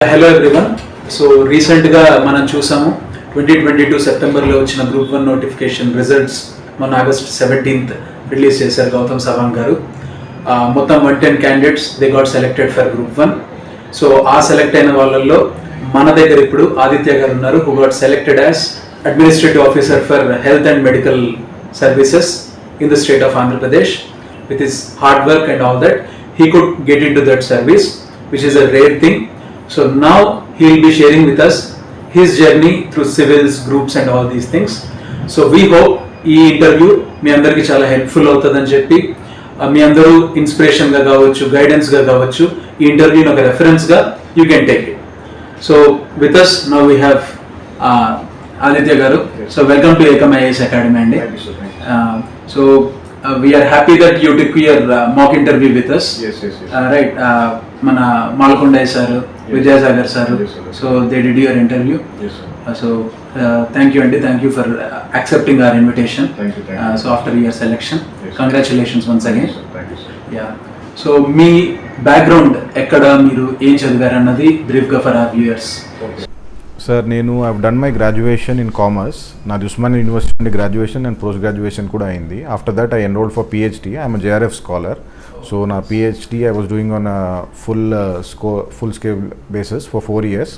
Hello everyone. So రీసెంట్గా మనం చూసాము 2022 సెప్టెంబర్లో వచ్చిన గ్రూప్ 1 నోటిఫికేషన్ రిజల్ట్స్ మొన్న ఆగస్ట్ 17th రిలీజ్ చేశారు గౌతమ్ సవాంగ్ గారు. మొత్తం 110 candidates they got selected for group 1. So ఆ సెలెక్ట్ అయిన వాళ్ళల్లో మన దగ్గర ఇప్పుడు ఆదిత్య గారు ఉన్నారు, who got selected as administrative officer for health and medical services in the state of Andhra Pradesh. With his hard work and all that, he could get into that service, which is a rare thing. So now he will be sharing with us his journey through civils, groups and all these things. So we hope ఈ interview మీ అందరికీ చాలా helpful అవుతుందని చెప్పి, మీ అందరూ ఇన్స్పిరేషన్గా కావచ్చు, గైడెన్స్గా కావచ్చు, ఈ ఇంటర్వ్యూని ఒక రెఫరెన్స్గా you can take it. So with us now we have Aditya garu. So welcome to Ekam IAS academy అండి. So we are happy that you took your mock interview with us. Yes. Right. Mana Malkonda sir, Vijayasagar sir. So they did your interview. Yes, sir. So thank you, Andy. Thank you for accepting our invitation. Thank you. So after your selection, yes, congratulations once again. Yes, sir. Thank you, sir. Yeah. So మీ background ఎక్కడ, మీరు ఏం చదివారు అన్నది బ్రీఫ్గా for our viewers. Sir నేను I done my graduation in commerce. నాది Osmania university నుండి గ్రాడ్యుయేషన్ అండ్ పోస్ట్ గ్రాడ్యుయేషన్ కూడా అయింది. After that I enrolled for PhD. I'm JRF scholar. So నా PhD I was doing on full scale basis for 4 years.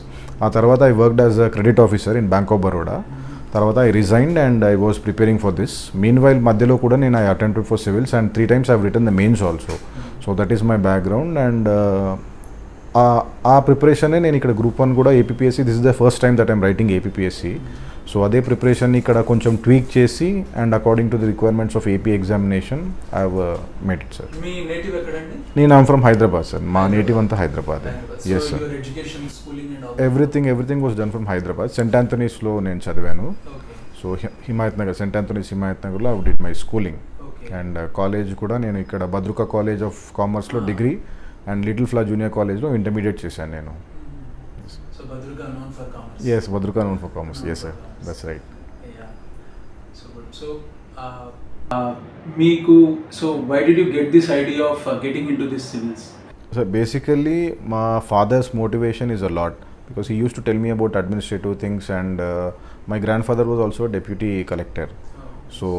ఆ తర్వాత I worked as a credit officer in Bank of Baroda. తర్వాత I resigned and I was preparing for this. Meanwhile మధ్యలో కూడా నేను I attempted for civils and 3 times I written the mains also. So that is my background. And ఆ ప్రిపరేషనే నేను ఇక్కడ group 1 కూడా APPSC, this is the first time that I'm writing APPSC. So అదే preparation ఇక్కడ కొంచెం ట్వీక్ చేసి and according to the requirements of AP examination I have made it sir. మీ నేటివ్ ఎక్కడండి? నేను ఐమ్ ఫ్రమ్ హైదరాబాద్ సార్. మా నేటివ్ అంతా Hyderabad. Yes sir. Everything was done from Hyderabad. Saint ఆంథనీస్లో నేను చదివాను. So Himayat Nagar, Saint Anthony's Himayat నగర్లో I did my schooling. And college కూడా నేను ఇక్కడ భద్రకా కాలేజ్ ఆఫ్ కామర్స్లో degree and Little Flower Junior కాలేజ్లో ఇంటర్మీడియట్ చేశాను నేను. So Badruka known for commerce. Yes, Badruka known for commerce. Yes, sir. That's right. Yeah. So good. So meeku, so why did you get this idea of getting into this civils? So basically my father's motivation is a lot because he used to tell me about administrative things and my grandfather was also a deputy collector. So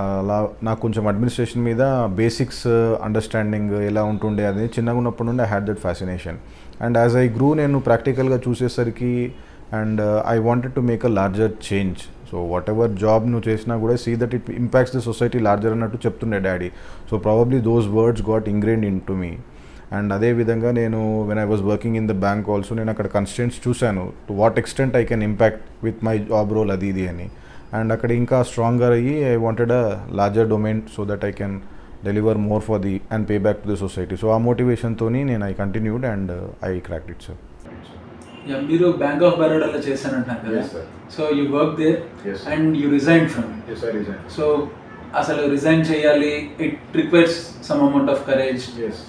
అలా నాకు కొంచెం administration మీద basics understanding ఎలా ఉంటుండే అది చిన్నగా ఉన్నప్పటి నుండి I had that fascination. And as I grew నేను ప్రాక్టికల్గా చూసేసరికి and I wanted to make a larger change. So whatever job నువ్వు చేసినా కూడా see that it impacts the society larger అన్నట్టు చెప్తుండే daddy. So probably those words got ingrained in to me. And అదేవిధంగా నేను when I was working in the bank also నేను అక్కడ constants చూశాను to what extent I can impact with my job role అది ఇది అని. అండ్ అక్కడ ఇంకా స్ట్రాంగర్ అయ్యి I wanted a larger domain so that I can deliver more for the and pay back to the society. So ఆ మోటివేషన్తో నేను I continued and I cracked it sir. మీరు బ్యాంక్ ఆఫ్ బరోడాలో చేశానంటున్నారు కదా. So you work there and you resign from. So అసలు resign చేయాలి, it requires some amount of courage,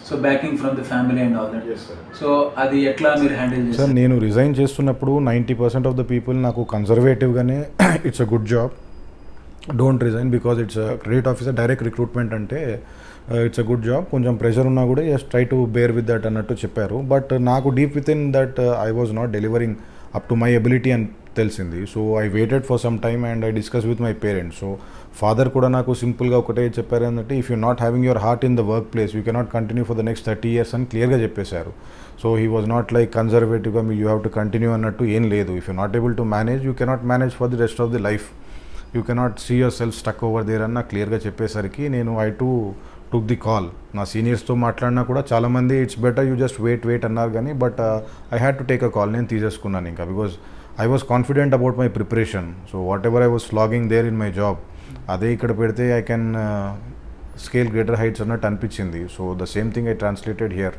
so backing from the family and all that. So అది ఎట్లా మీరు handle చేస్తారు? సార్ నేను రిజైన్ చేస్తున్నప్పుడు 90% ఆఫ్ ద పీపుల్ నాకు కన్జర్వేటివ్గానే it's a good job, don't resign because it's credit officer direct recruitment అంటే it's a good job, కొంచెం ప్రెషర్ ఉన్నా కూడా just try to bear with that అన్నట్టు చెప్పారు. బట్ నాకు deep with in that I was not delivering up to my ability అని తెలిసింది. So I waited for some time and I discuss with my parents. So father కూడా నాకు సింపుల్గా ఒకటే చెప్పారు ఏంటంటే, if you not having your heart in the work place you cannot continue for the next 30 years అని క్లియర్గా చెప్పేశారు. So he was not like కన్జర్వేటివ్గా యూ హ్యావ్ టు కంటిన్యూ అన్నట్టు ఏం లేదు. If you not able to manage you cannot manage for the rest of the life, you cannot see yourself stuck over there అన్న క్లియర్గా చెప్పేసరికి నేను I took the call. నా సీనియర్స్తో మాట్లాడినా కూడా చాలామంది it's better you just wait అన్నారు కానీ but I had to take a call. నేను తీసేసుకున్నాను ఇంకా because I was confident about my preparation. So whatever I was slogging there in my job, అదే ఇక్కడ పెడితే I can scale greater heights అన్నట్టు అనిపించింది. So the same thing I translated here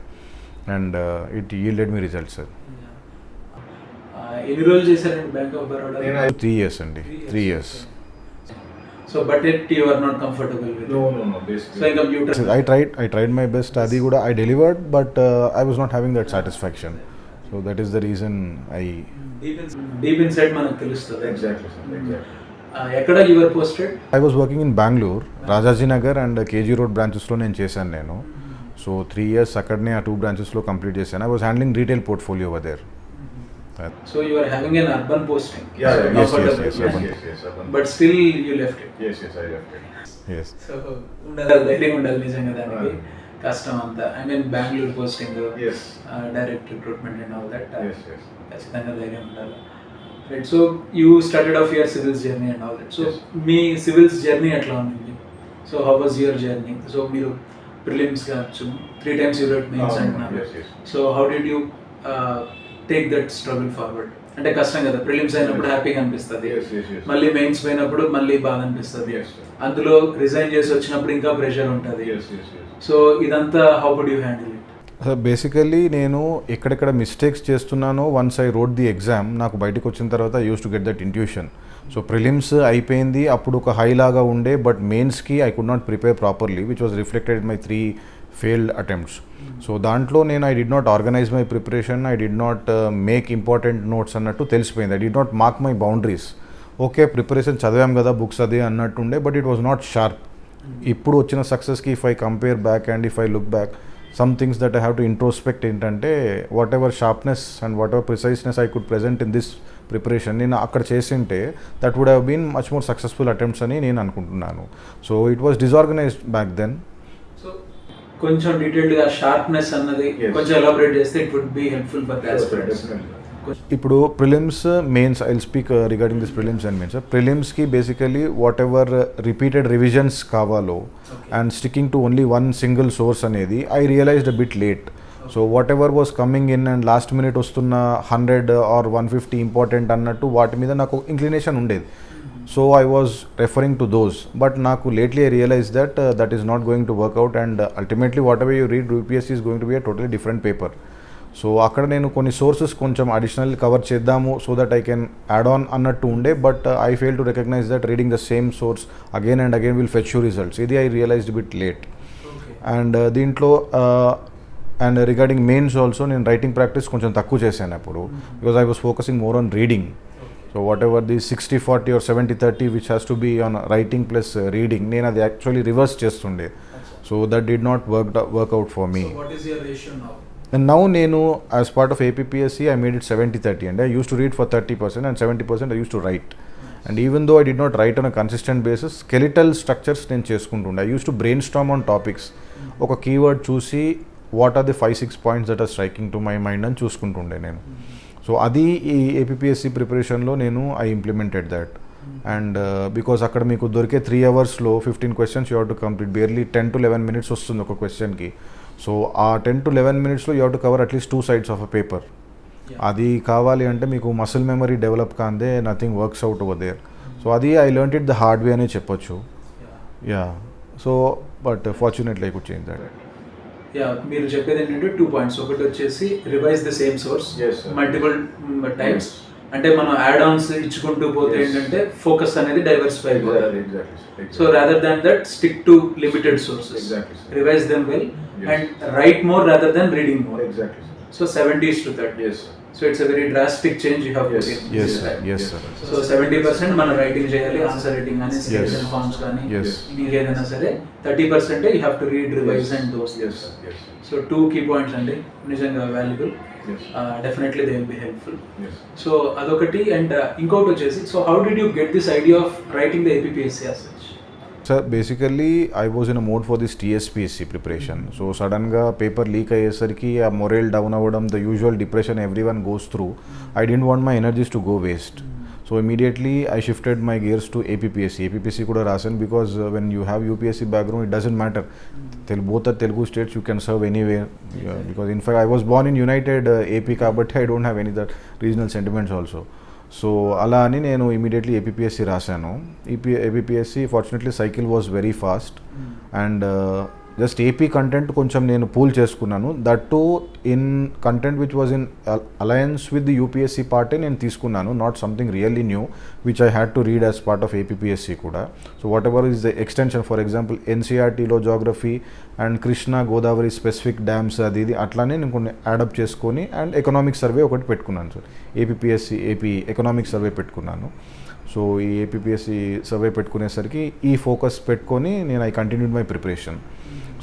and it yielded me results, sir. ఎన్ని రోజులు చేశారండి bank of Baroda? 3 years అండి. 3 years. So but it you are not comfortable with? No. Basically. So in computer I tried my best. అది కూడా I delivered but I was not having that satisfaction. So that is the reason I deep inside మనకు తెలుస్తుంది. Exactly. ఎక్కడ you were posted? I was working in Bangalore, Rajajinagar and KG Road branchesలో నేను చేశాను నేను. So 3 years అక్కడనే ఆ 2 branchesలో complete చేశాను. I was handling retail portfolio over there. So you are having an urban posting. Yeah, So yeah, now yes, for yes, the- yes, urban. urban. But still you left it. Yes, I left it. Yes. So ఉండాలి, ధైర్యం ఉండాలి నిజంగా దానికి. Ah. కష్టం అంతా. I mean Bengaluru posting, Yes. Direct recruitment and all that. Yes. ఖచ్చితంగా ధైర్యం ఉండాలి. Right. So you started off your civils journey and all that. So Yes. Me civils journey ఎట్లా ఉంది? So how was your journey? So మీరు prelims కావచ్చు, 3 times you wrote mains అంటున్నారు. Yes. So how did you take that struggle forward? అంటే కష్టం కదా, prelims అయినప్పుడు హ్యాపీగా అనిపిస్తుంది, Yes. మళ్ళీ మెయిన్స్ పోయినప్పుడు మళ్ళీ బాధ అనిపిస్తుంది, Yes. అందులో రిజైన్ చేసి వచ్చినప్పుడు ఇంకా ప్రెషర్ ఉంటుంది. Yes. సో ఇదంతా how would you handle it? Basically నేను ఎక్కడెక్కడ మిస్టేక్స్ చేస్తున్నానో once I wrote the exam, నాకు బయటకు వచ్చిన తర్వాత use to get that intuition. So prelims అయిపోయింది, అప్పుడు ఒక హై లాగా ఉండే, బట్ మెయిన్స్కి I could not prepare properly, which was reflected in my 3 failed attempts. So దాంట్లో నేను I did not organize my preparation, I did not make important notes అన్నట్టు తెలిసిపోయింది. I did not mark my boundaries. Okay preparation చదివాం కదా books అదే అన్నట్టుండే, but it was not sharp. ఇప్పుడు వచ్చిన సక్సెస్కి if I compare back and if I look back, some things that I have to introspect ఏంటంటే, whatever sharpness and whatever preciseness I could present in this preparation నేను అక్కడ చేసింటే that would have been much more successful attempts అని నేను అనుకుంటున్నాను. So it was disorganized back then. So కొంచెం డీటెయిల్డ్గా sharpness అన్నది Yes. కొంచెం ఎలాబరేట్ చేస్తే it would be helpful for the aspirants. ఇప్పుడు prelims mains, I will speak regarding this prelims and mains. ప్రిలిమ్స్కి basically whatever repeated revisions కావాలో and sticking to only one single source అనేది I realized a bit late. So whatever was coming in and last minute వస్తున్న 100 or 150 important అన్నట్టు వాటి మీద నాకు inclination ఉండేది. So I was referring to those, but నాకు lately I realize that that is not going to work out and ultimately whatever you read UPSC is going to be a totally different paper. So అక్కడ నేను కొన్ని sources కొంచెం additional cover చేద్దాము so that I can add on అన్నట్టు ఉండే, but I fail to recognize that reading the same source again and again will fetch you results. ఇది I realized bit late. And దీంట్లో and regarding mains also నేను writing practice కొంచెం తక్కువ చేశాను అప్పుడు, because I was focusing more on reading. So whatever the 60-40 or 70-30 which has to be on writing plus reading, నేను అది actually reverse చేస్తుండే. So that did not work out for me. What is your ratio now? And now నేను as part of APPSC I made it 70-30 and I used to read for 30% and 70% I used to write. And even though I did not write on a consistent basis, skeletal structures నేను చేసుకుంటుండే. I used to brainstorm on topics. ఒక keyword చూసి what are the 5-6 points that are striking to my mind అని చూసుకుంటుండే నేను. So అది ఈ APPSC ప్రిపరేషన్లో నేను I implemented that. And because అక్కడ మీకు దొరికే 3 hours-లో 15 questions you have to complete. Barely 10 to 11 minutes వస్తుంది ఒక క్వశ్చన్కి. సో ఆ 10 to 11 minutes-లో you have to cover at least 2 sides of a paper. అది కావాలి అంటే మీకు మసిల్ మెమరీ డెవలప్ కాందే nothing works out over there. So అది I learned it the hard way అనే చెప్పొచ్చు. Yeah so but fortunately I could change that. Yeah మీరు చెప్పేది ఏంటంటే 2 points. ఒకటి వచ్చేసి revise the same source Yes, sir. Multiple times. అంటే మనం యాడ్ ఆన్స్ ఇచ్చుకుంటూ పోతే Yes. ఏంటంటే ఫోకస్ అనేది డైవర్సిఫై అయిపోతుంది. Exactly. So rather than that stick to limited sources, Exactly, sir. Revise them well Yes. And right more rather than reading more. Exactly. So 70:30. Yes. So it's a very drastic change you have Yes. Put in. Yes, yes, sir. So 70% మనం writing చేయాలి, answer writing కానీ sketches forms కానీ Yes. ఇంకేదైనా సరే 30% you have to read, revise and those. Yes. So 2 key points అండి, నిజంగా valuable. Yes. Definitely they will be helpful. Yes. So అదొకటి. And ఇంకొకటి వచ్చేసి, so how did you get this idea of writing the APPSC as such? Sir basically I was in a mode for this TSPSC preparation. So సడన్గా paper leak అయ్యేసరికి ఆ morale down అవ్వడం, the usual depression everyone goes through. I didn't want my energies to go waste. So immediately I shifted my gears to APPSC కూడా రాశాను, because when you have UPSC background it doesn't matter. Both are Telugu states you can serve anywhere, because in fact I was born in united AP కాబట్టి I don't have any that regional sentiments also. So అలా అని నేను immediately APPSC రాశాను. APPSC fortunately cycle was very fast and just AP content కొంచెం నేను pool చేసుకున్నాను. That to in content which was in alliance with the UPSC పార్టే నేను తీసుకున్నాను, not something really new which I had to read as part of APPSC కూడా. So whatever is the extension, for example NCERTలో geography and Krishna Godavari specific dams అది ఇది అట్లానే నేను కొన్ని add up చేసుకొని అండ్ ఎకనామిక్ సర్వే ఒకటి పెట్టుకున్నాను సార్. AP ఎకనామిక్ సర్వే పెట్టుకున్నాను. సో ఈ APPSC సర్వే పెట్టుకునేసరికి ఈ ఫోకస్ పెట్టుకొని నేను I continued my preparation.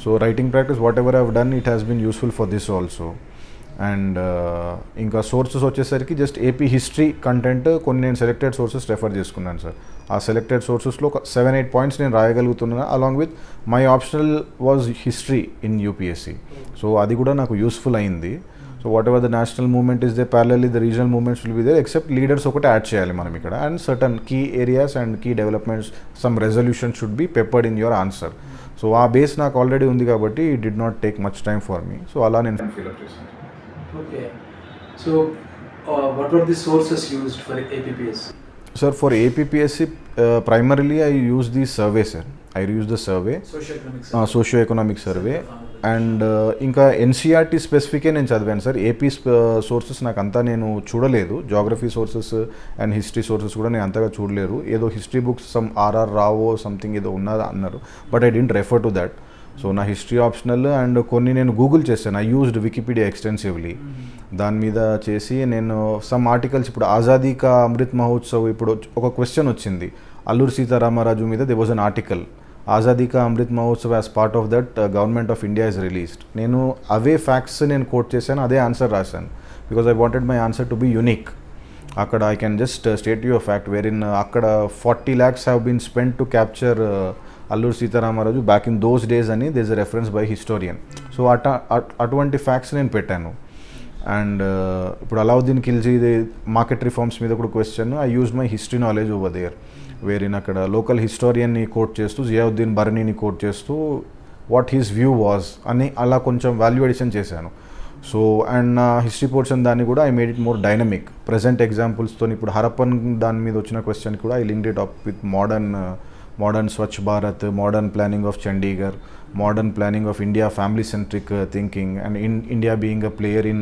So writing practice whatever I have done it has been useful for this also. And ఇంకా sources వచ్చేసరికి జస్ట్ ఏపీ హిస్టరీ కంటెంట్ కొన్ని నేను సెలెక్టెడ్ సోర్సెస్ రెఫర్ చేసుకున్నాను sir. ఆ సెలెక్టెడ్ సోర్సెస్లో ఒక 7-8 పాయింట్స్ నేను రాయగలుగుతున్నాను. Along with my optional was history in UPSC. So అది కూడా నాకు యూస్ఫుల్ అయింది. So whatever the national movement is they parallelly the regional movements will be there, except leaders ఒకటి యాడ్ చేయాలి మనం ఇక్కడ. And certain key areas and key developments, some resolution should be peppered in your answer. So ఆ base నాకు already ఉంది కాబట్టి it did not take much time for me. So అలా నేను ఫిల్అప్ చేశాను. Okay. So, what were the sources used for APPSC? Sir, for APPSC, primarily I use the survey, sir. I use the survey. Socio-economic survey. And ఇంకా NCERT స్పెసిఫికే నేను చదివాను sir. AP sources నాకు అంతా నేను చూడలేదు. Geography sources and history sources కూడా నేను అంతగా చూడలేరు. ఏదో హిస్టరీ బుక్స్ సమ్ ఆర్ఆర్ రావో సంథింగ్ ఏదో ఉన్నదా అన్నారు, but I didn't refer to that. So నా హిస్టరీ ఆప్షనల్ అండ్ కొన్ని నేను గూగుల్ చేశాను. I used Wikipedia extensively. దాని మీద చేసి నేను సమ్ ఆర్టికల్స్, ఇప్పుడు ఆజాదీ కా అమృత్ మహోత్సవ్, ఇప్పుడు ఒక క్వశ్చన్ వచ్చింది అల్లూరి సీతారామరాజు మీద. They was an article, Azadi ka Amrit Mahotsav as part of that government of India is released. నేను అవే ఫ్యాక్ట్స్ నేను కోట్ చేశాను, అదే ఆన్సర్ రాశాను. Because I wanted my answer to be unique. అక్కడ I can just state you fact where in అక్కడ 40 lakhs have been spend to capture Alluri Sitaramaraju back in those days అని this a reference by historian. So అటువంటి facts నేను పెట్టాను. And ఇప్పుడు Alauddin Khilji market reforms మీద కూడా question, I use my history knowledge over there, wherein అక్కడ local హిస్టోరియన్ని కోట్ చేస్తూ, జియావుద్దీన్ బర్నీని కోట్ చేస్తూ వాట్ హిస్ వ్యూ వాజ్ అని అలా కొంచెం వాల్యూ ఎడిషన్ చేశాను. సో అండ్ నా హిస్టరీ పోర్షన్ దాన్ని కూడా I made it more dynamic. Present ఎగ్జాంపుల్స్తో ఇప్పుడు హరప్పన్ దాని మీద వచ్చిన క్వశ్చన్ కూడా I linked it up with modern Swachh Bharat, modern planning of Chandigarh, modern planning of India, family-centric thinking, and in India being a player in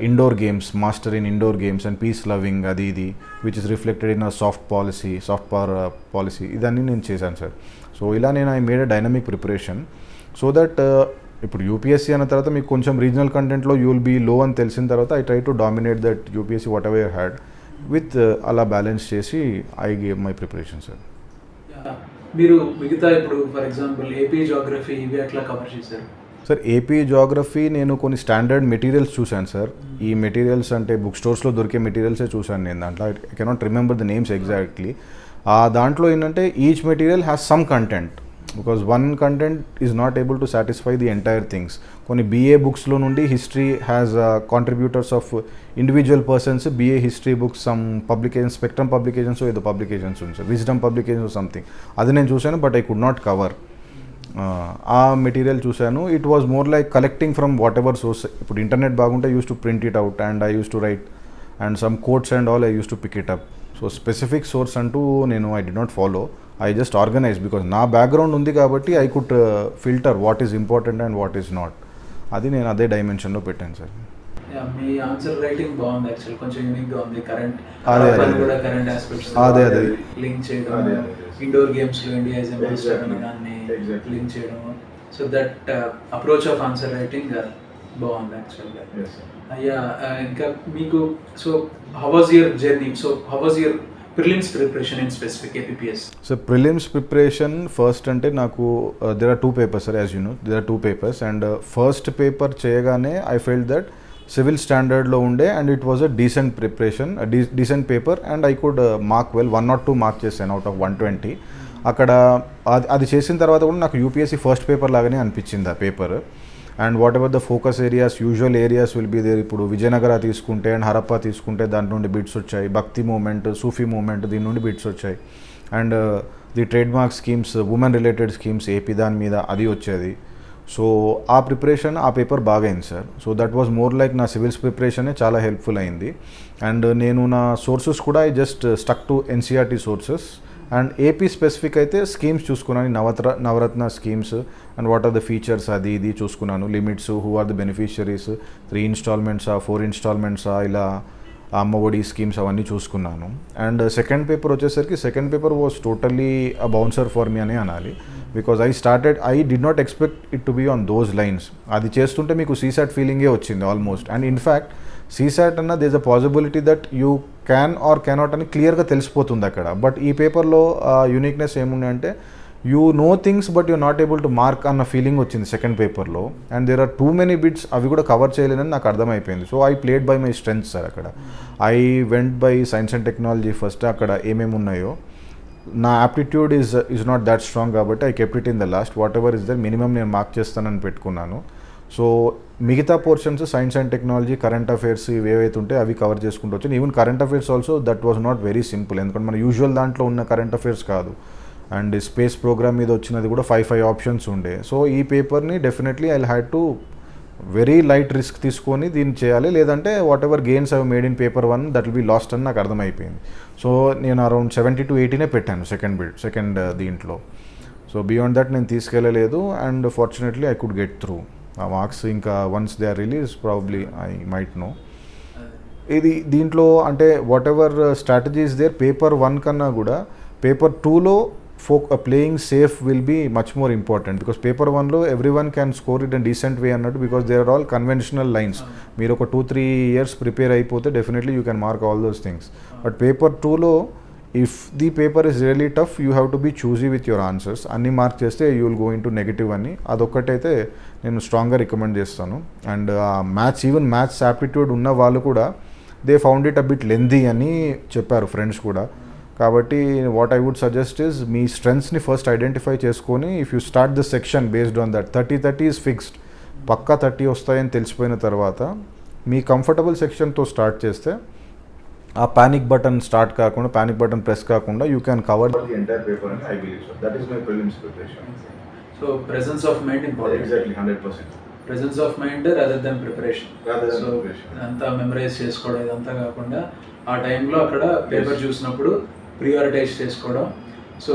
indoor games, master in indoor games and peace-loving, adidi, which is reflected in a soft power policy. Idanni nenu chesanu sir. So ila nenu I made a dynamic preparation so that ఇప్పుడు UPSC అన్న తర్వాత మీకు కొంచెం regional కంటెంట్లో you will be లో అని తెలిసిన తర్వాత I try to dominate that UPSC what ever had with అలా బ్యాలెన్స్ చేసి I gave my preparation sir. మీరు మిగతా ఇప్పుడు ఫర్ ఎగ్జాంపుల్ ఏపీ జోగ్రఫీ ఇవి ఎట్లా కవర్ చేశారు సార్? ఏపీ జోగ్రఫీ నేను కొన్ని స్టాండర్డ్ మెటీరియల్స్ చూశాను సార్. ఈ మెటీరియల్స్ అంటే బుక్ స్టోర్స్లో దొరికే మెటీరియల్సే చూశాను నేను. దాంట్లో I cannot remember the names exactly. దాంట్లో ఏంటంటే each material has some content, because one content is not able to satisfy the entire things. కొన్ని బీఏ బుక్స్లో నుండి history has contributors of individual persons, BA history books, some publications, spectrum publications ఏదో publications ఉంది sir, wisdom publications something, అది నేను చూశాను. But I could not cover ఆ material చూశాను. It was more like collecting from whatever source. ఇప్పుడు internet బాగుంటే use to print it out and I use to write and some quotes and all I use to pick it up. So specific source అంటూ నేను I did not follow, I just organize because నా background ఉంది కాబట్టి I could filter what is important and what is not. అది నేను అదే డైమెన్షన్లో పెట్టాను sir. మీ ఆన్సర్ రైటింగ్ బాగుంది, యాక్చువల్ కొంచెం యూనిక్ గా ఉంది. కరెంట్ ఆస్పెక్ట్స్ అదే లింక్ చేయడం, ఇండోర్ గేమ్స్ లో ఇండియా ఇస్ దాన్ని లింక్ చేయడం. So that approach of answer writing బాగుంది యాక్చువల్గా. అయ్యా ఇంకా మీకు so how was your journey, so how was your prelims preparation in specific APPSC? So prelims preparation first అంటే నాకు there are 2 papers sir, as you know there are 2 papers. And first paper చేయగానే I felt that civil స్టాండర్డ్లో ఉండే and it was a decent preparation, decent paper and I could mark well 1 or 2 mark చేశాను out of 120. అక్కడ అది చేసిన తర్వాత కూడా నాకు UPSC first paper లాగానే అనిపించింది ఆ paper. And whatever the focus areas, usual areas will be there. ఇప్పుడు విజయనగర తీసుకుంటే అండ్ హరప్పా తీసుకుంటే దాని నుండి బిట్స్ వచ్చాయి, భక్తి మూమెంట్, సూఫీ మూమెంట్ దీని నుండి బిట్స్ వచ్చాయి. And the trade mark schemes, women related schemes AP దాని మీద అది వచ్చేది. సో ఆ ప్రిపరేషన్ ఆ పేపర్ బాగా అయింది sir. So that was more like నా సివిల్స్ ప్రిపరేషనే చాలా హెల్ప్ఫుల్ అయింది. అండ్ నేను నా సోర్సెస్ కూడా I just stuck to NCERT sources. And AP specific అయితే స్కీమ్స్ చూసుకున్నాను, Navaratna schemes and what are the features అది ఇది చూసుకున్నాను, limits, who are the beneficiaries, 3 installments 4 installments ఇలా అమ్మఒడి స్కీమ్స్ అవన్నీ చూసుకున్నాను. అండ్ సెకండ్ పేపర్ వచ్చేసరికి second paper was totally a bouncer for me అనే అనాలి. Because I did not expect it to be on those lines. అది చేస్తుంటే మీకు సీసాట్ ఫీలింగే వచ్చింది ఆల్మోస్ట్. అండ్ ఇన్ఫ్యాక్ట్ సీసాట్ అన్న there is a possibility that you can or cannot అని క్లియర్గా తెలిసిపోతుంది అక్కడ. బట్ ఈ పేపర్లో యూనిక్నెస్ ఏముంది అంటే you know things but you not able to mark అన్న ఫీలింగ్ వచ్చింది సెకండ్ పేపర్లో. And there are too many bits, అవి కూడా కవర్ చేయలేదని నాకు అర్థమైపోయింది. So I played by my strength sir. అక్కడ I went by science and technology first, అక్కడ ఏమేమి ఉన్నాయో. నా aptitude is not that strong కాబట్టి I kept it in the last. Whatever is there minimum నేను మార్క్ చేస్తానని పెట్టుకున్నాను. So మిగతా portions science and technology, current affairs ఇవి ఏవైతే ఉంటాయో అవి కవర్ చేసుకుంటూ వచ్చాను. Even current affairs also that was not very simple, ఎందుకంటే మన యూజువల్ దాంట్లో ఉన్న కరెంట్ అఫైర్స్ కాదు. అండ్ స్పేస్ ప్రోగ్రామ్ మీద వచ్చినది కూడా 5 ఆప్షన్స్ ఉండే. సో ఈ పేపర్ని definitely I had to very light risk తీసుకొని దీన్ని చేయాలి, లేదంటే whatever gains I made in paper 1 that will be lost అని నాకు అర్థమైపోయింది. సో నేను అరౌండ్ 70 to 80 పెట్టాను సెకండ్ దీంట్లో. సో బియాండ్ దట్ నేను తీసుకెళ్ళలేదు. And fortunately I could get through. ఆ మార్క్స్ ఇంకా once they are release probably I might know. ఇది దీంట్లో అంటే whatever strategies there, paper 1 కన్నా కూడా పేపర్ 2లో playing safe will be much more important. Because paper 1లో every one can score it and decent way అన్నట్టు, because they are all conventional lines. మీరు ఒక 2-3 years ప్రిపేర్ అయిపోతే definitely you can mark all those things. But paper 2లో if the paper is really tough you have to be choosy with your answers. అన్ని mark చేస్తే you will go in to negative అని, అదొక్కటైతే నేను స్ట్రాంగ్గా recommend చేస్తాను. And maths, even maths aptitude ఉన్న వాళ్ళు కూడా they found it a bit lengthy అని చెప్పారు ఫ్రెండ్స్ కూడా. కాబట్టి what I would suggest is మీ స్ట్రెంగ్స్ని ఫస్ట్ ఐడెంటిఫై చేసుకొని if you start the section based on that 30 is fixed, పక్కా 30 వస్తాయని తెలిసిపోయిన తర్వాత మీ కంఫర్టబుల్ సెక్షన్తో స్టార్ట్ చేస్తే ఆ పానిక్ బటన్ ప్రెస్ కాకుండా you can cover the entire paper అని I believe. So that is my prelims preparation. So presence of mind important. Exactly 100%. Presence of mind rather than preparation. So అంతా memorize చేసుకోవడం ఇదంతా కాకుండా ఆ టైంలో అక్కడ paper చూసినప్పుడు ప్రియారిటైజ్ చేసుకోవడం. సో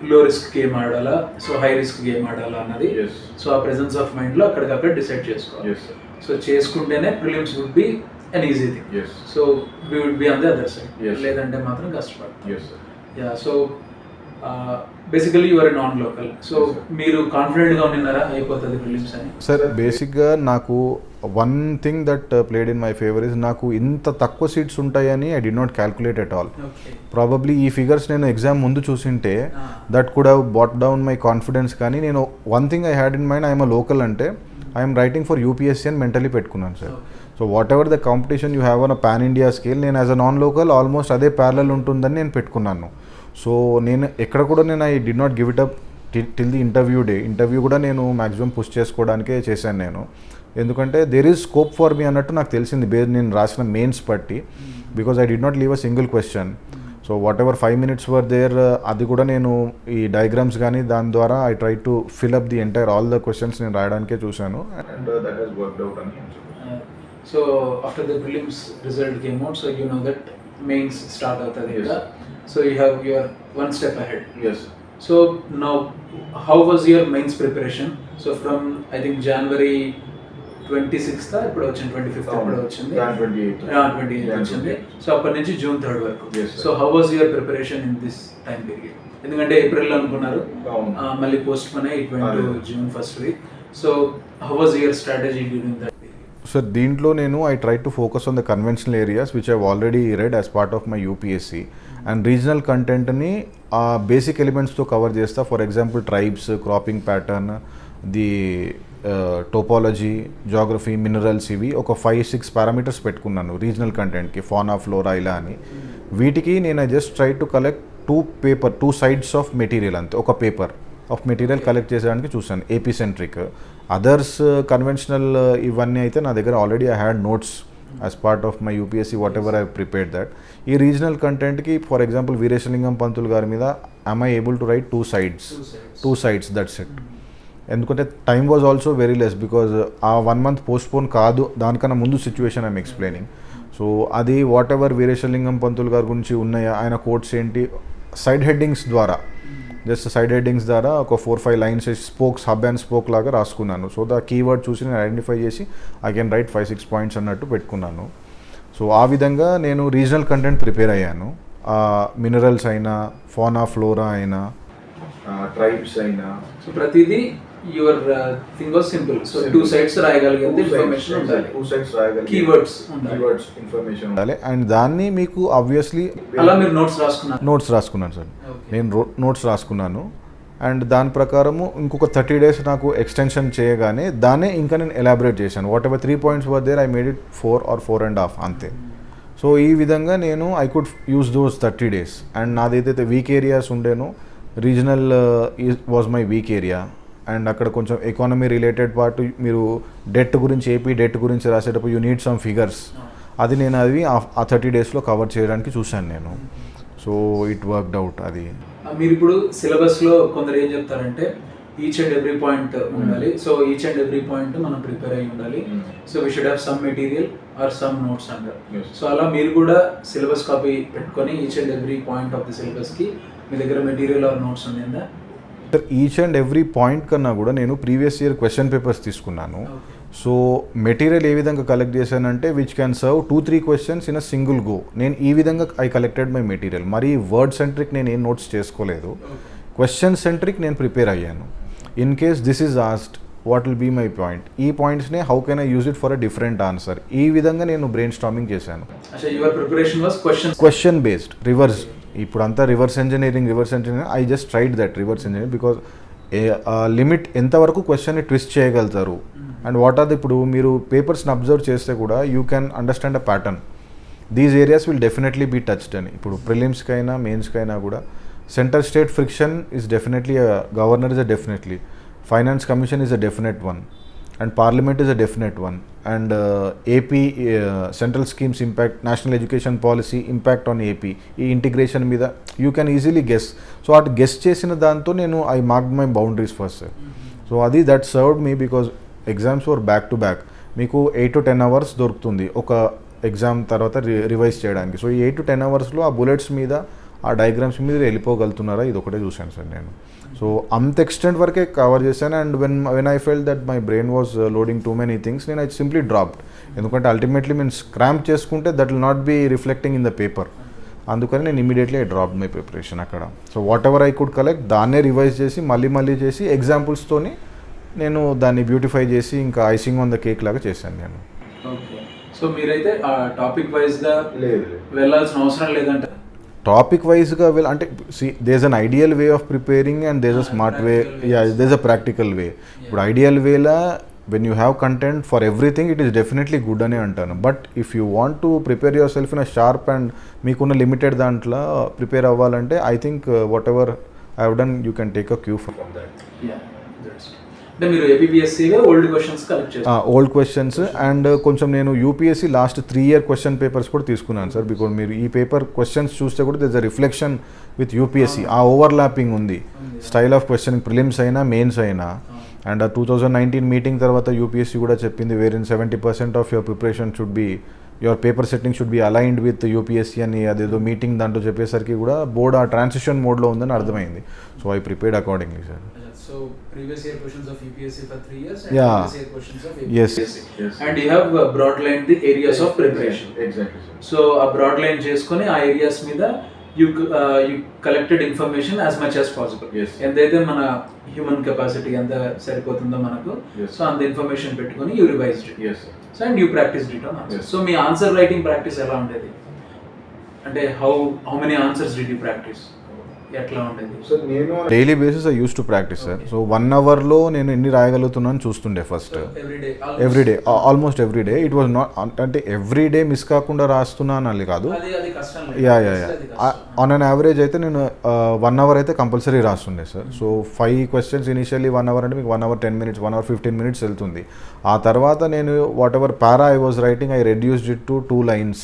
లో రిస్క్ గేమ్ ఆడాలా, సో హై రిస్క్ గేమ్ ఆడాలా అన్నది. సో ఆ ప్రెజెన్స్ ఆఫ్ మైండ్లో అక్కడికక్కడ డిసైడ్ చేసుకోవాలి. సో చేసుకుంటేనే prelims would be an easy thing. So we would be on the other side. లేదంటే మాత్రం కష్టపడతాం. So basically you are non local. So మీరు కాన్ఫిడెంట్గా ఉన్నారా అయిపోతుంది ప్రిలిమ్స్ అని? సార్ బేసిక్గా నాకు one thing that played in my favour is, నాకు ఇంత తక్కువ సీట్స్ ఉంటాయని I did not calculate at all. Probably ఈ ఫిగర్స్ నేను ఎగ్జామ్ ముందు చూసింటే that could have bought down my confidence. కానీ నేను one thing I had in mind, I'm a local అంటే ఐఎమ్ రైటింగ్ ఫర్ UPSC అని మెంటలీ పెట్టుకున్నాను sir. So whatever the competition you have on a pan India scale, నేను as a non local almost అదే parallel ఉంటుందని నేను పెట్టుకున్నాను. So నేను ఎక్కడ కూడా నేను I did not give it up till the interview కూడా నేను మ్యాక్సిమం పుష్ చేసుకోవడానికే చేశాను నేను. ఎందుకంటే there is scope for me అన్నట్టు నాకు తెలిసింది నేను రాసిన మెయిన్స్ బట్టి. Because I did not leave a single question. So what ever 5 minutes were there, అది కూడా నేను ఈ డయాగ్రామ్స్ కానీ దాని ద్వారా I try to fill up the entire all the questions నేను రాయడానికే చూశాను. And that has worked out అని. So after the prelims result came out, so you know that mains start అవుతుంది కదా. So you have your one step ahead. So now how was your mains preparation? So from I think January 26th ఇప్పుడు వచ్చింది, 25th ఇప్పుడు వచ్చింది, 28th వచ్చింది. So అప్పటి నుంచి June 3rd వరకు. So how was your preparation in this time period? ఎందుకంటే ఏప్రిల్లో అనుకున్నారు, మళ్ళీ పోస్ట్ పోన్ అయ్యి it went to June 1st week. So how was your strategy during that period? So దీంట్లో నేను I try to focus on the conventional areas which I've already red as part of my UPSC. And regional కంటెంట్ని basic ఎలిమెంట్స్తో cover చేస్తా. For example tribes, cropping pattern, the topology, geography, minerals, ఇవి ఒక 5-6 parameters పెట్టుకున్నాను regional కంటెంట్కి, fauna, flora ఇలా అని. వీటికి నేను just try to collect 2 sides of material, అంతే ఒక పేపర్ ఆఫ్ మెటీరియల్ కలెక్ట్ చేసేదానికి చూసాను, ఏపీ సెంట్రిక్. అదర్స్ కన్వెన్షనల్ ఇవన్నీ అయితే నా దగ్గర already I had notes as part of my UPSC whatever I prepared that. ఈ రీజనల్ కంటెంట్కి ఫర్ ఎగ్జాంపుల్ వీరేశలింగం పంతులు గారి మీద I able to write 2 sides that's it. ఎందుకంటే time was also very less, because ఆ 1 month పోస్ట్పోన్ కాదు, దానికన్నా ముందు situation I'm explaining. So అది వాట్ ఎవర్ వీరేశలింగం పంతులు గారి గురించి ఉన్నాయా, ఆయన కోట్స్ ఏంటి, సైడ్ హెడ్డింగ్స్ ద్వారా ఒక 4-5 lines spokes, hub and spoke లాగా రాసుకున్నాను. సో ద కీవర్డ్ చూసి నేను ఐడెంటిఫై చేసి ఐ కెన్ రైట్ 5-6 points అన్నట్టు పెట్టుకున్నాను. సో ఆ విధంగా నేను రీజనల్ కంటెంట్ ప్రిపేర్ అయ్యాను. మినరల్స్ అయినా, ఫానా, ఫ్లోరా అయినా, ట్రైబ్స్ అయినా. సో ప్రతిదీ your thing was simple. So 2 sides రాయగలిగితే ఇన్ఫర్మేషన్ ఉండాలి, 2 sides రాయగలిగితే కీవర్డ్స్ ఇన్ఫర్మేషన్ ఉండాలి. అండ్ దాన్ని మీకు ఆబ్వియస్లీ అలా మీరు నోట్స్ రాసుకున్నాను సార్. నేను నోట్స్ రాసుకున్నాను. అండ్ దాని ప్రకారము ఇంకొక 30 days నాకు ఎక్స్టెన్షన్ చేయగానే దాన్నే ఇంకా నేను ఎలాబరేట్ చేశాను. Whatever 3 points were there I made it 4 or 4.5 అంతే. సో ఈ విధంగా నేను I could use those 30 days. And నాదైతే వీక్ ఏరియాస్ ఉండేనో regional was my weak area. And అక్కడ కొంచెం ఎకానమీ రిలేటెడ్ పార్ట్, మీరు డెట్ గురించి ఏపీ డెట్ గురించి రాసేటప్పుడు యూ నీడ్ సమ్ ఫిగర్స్, అది నేను ఆ 30 daysలో కవర్ చేయడానికి చూశాను నేను. So it worked out. అది మీరు ఇప్పుడు సిలబస్లో కొందరు ఏం చెప్తారంటే ఈచ్ అండ్ ఎవ్రీ పాయింట్ ఉండాలి. So each and every point మనం ప్రిపేర్ అయి ఉండాలి. So we should have some material or some notes అంటారు. సో అలా మీరు కూడా సిలబస్ కాపీ పెట్టుకొని each and every point of the సిలబస్కి మీ దగ్గర మెటీరియల్ ఆర్ నోట్స్ ఉండిందా? ఈచ్ అండ్ ఎవ్రీ పాయింట్ కన్నా కూడా నేను ప్రీవియస్ ఇయర్ క్వశ్చన్ పేపర్స్ తీసుకున్నాను. సో మెటీరియల్ ఏ విధంగా కలెక్ట్ చేశానంటే which can serve 2-3 questions in a single go. నేను ఈ విధంగా ఐ కలెక్టెడ్ మై మెటీరియల్. మరి వర్డ్ సెంట్రిక్ నేను ఏం నోట్స్ చేసుకోలేదు, క్వశ్చన్ సెంట్రిక్ నేను ప్రిపేర్ అయ్యాను. In case this is asked what will be my point, ఈ పాయింట్స్నే how can I use it for a different answer, ఈ విధంగా నేను బ్రెయిన్ స్టార్మింగ్ చేశాను. Question based reverse. ఇప్పుడు అంతా reverse engineering I just tried that reverse engineering because limit ఎంతవరకు క్వశ్చన్ని ట్విస్ట్ చేయగలుగుతారు. అండ్ వాట్ ఆర్ ఇప్పుడు మీరు పేపర్స్ని అబ్జర్వ్ చేస్తే కూడా you can understand a pattern. These areas will definitely be touched అని. ఇప్పుడు ప్రిలిమ్స్కైనా మెయిన్స్కైనా కూడా center state friction is definitely, governor is a definitely, finance commission is a definite one, and parliament is a definite one, and AP central schemes impact, national education policy impact on AP, ఈ integration మీద you can easily guess. So అటు guess చేసిన దాంతో నేను I mark my boundaries first. So అది that served me because exams were back to back. మీకు 8 to 10 hours దొరుకుతుంది ఒక ఎగ్జామ్ తర్వాత రివైజ్ చేయడానికి. సో ఈ 8 to 10 hours ఆ బుల్లెట్స్ మీద, ఆ డయాగ్రామ్స్ మీద వెళ్ళిపోగలుగుతున్నారా, ఇది ఒకటే చూశాను సార్ నేను. సో అంత ఎక్స్టెంట్ వరకే కవర్ చేశాను. And when I felt that my brain was loading too many things, నేను ఐ సింప్లీ డ్రాప్డ్. ఎందుకంటే అల్టిమేట్లీ మీన్స్ క్రాంప్ చేసుకుంటే that will not be reflecting in the paper. అందుకని నేను immediately I drop my preparation అక్కడ. So whatever I could collect దాన్నే revise చేసి మళ్ళీ చేసి ఎగ్జాంపుల్స్తోని నేను దాన్ని బ్యూటిఫై చేసి ఇంకా ఐసింగ్ ఆన్ ద కేక్ లాగా చేశాను నేను. ఓకే. సో మీరైతే టాపిక్ వైజ్గా వెళ్ళాల్సిన అవసరం లేదంటే టాపిక్ వైజ్గా అంటే there's an ideal way of preparing and there's a smart way, there's a practical way. ఇప్పుడు ఐడియల్ వేలా when you have content for everything it is definitely good అని అంటాను. But if you want to prepare yourself in a sharp and మీకున్న limited దాంట్లో prepare అవ్వాలంటే I think whatever I have done you can take a cue from that. అంటే మీరు APPSCలో old questions collect చేస్తారు. Old questions and కొంచెం నేను UPSC last 3 year question papers కూడా తీసుకున్నాను సార్. బికాజ్ మీరు ఈ పేపర్ క్వశ్చన్స్ చూస్తే కూడా there is a reflection with UPSC. ఆ ఓవర్లాపింగ్ ఉంది స్టైల్ ఆఫ్ క్వశ్చన్, ప్రిలిమ్స్ అయినా మెయిన్స్ అయినా. అండ్ 2019 మీటింగ్ తర్వాత UPSC కూడా చెప్పింది wherein 70% of your preparation should be, your paper setting should be aligned with UPSC అని అదేదో మీటింగ్ దాంట్లో చెప్పేసరికి కూడా బోర్డ్ ఆ ట్రాన్సిషన్ మోడ్లో ఉందని అర్థమైంది. So I prepared accordingly sir. So previous year questions of UPSC for 3 years and Yeah. previous year questions of APPSC. Yes. And you have broad lined the areas of preparation. Exactly. So a broad line చేసుకొని ఆ areas మీద you collected information as much as possible. Yes. ఎంతైతే మన human capacity ఎంత సరిపోతుందో మనకు, so అంత information పెట్టుకొని you revised it. Yes. So and you practiced it on answers. So me answer writing practice ఎలా ఉండేది? అంటే how many answers did you practice? ఎట్లా ఉండేది? సో నేను daily basis I use to practice sir. So 1 hourలో నేను ఎన్ని రాయగలుగుతున్నాను చూస్తుండే first. Everyday almost everyday. It was not అంటే ఎవ్రీడే మిస్ కాకుండా రాస్తున్నాను అని కాదు. యా ఆన్ అన్ యావరేజ్ అయితే నేను 1 hour అయితే కంపల్సరీ రాస్తుండే sir. So 5 questions initially 1 hour అంటే మీకు 1 hour 10 minutes 1 hour 15 minutes వెళ్తుంది. ఆ తర్వాత నేను what ever para I was writing I reduced it to 2 lines.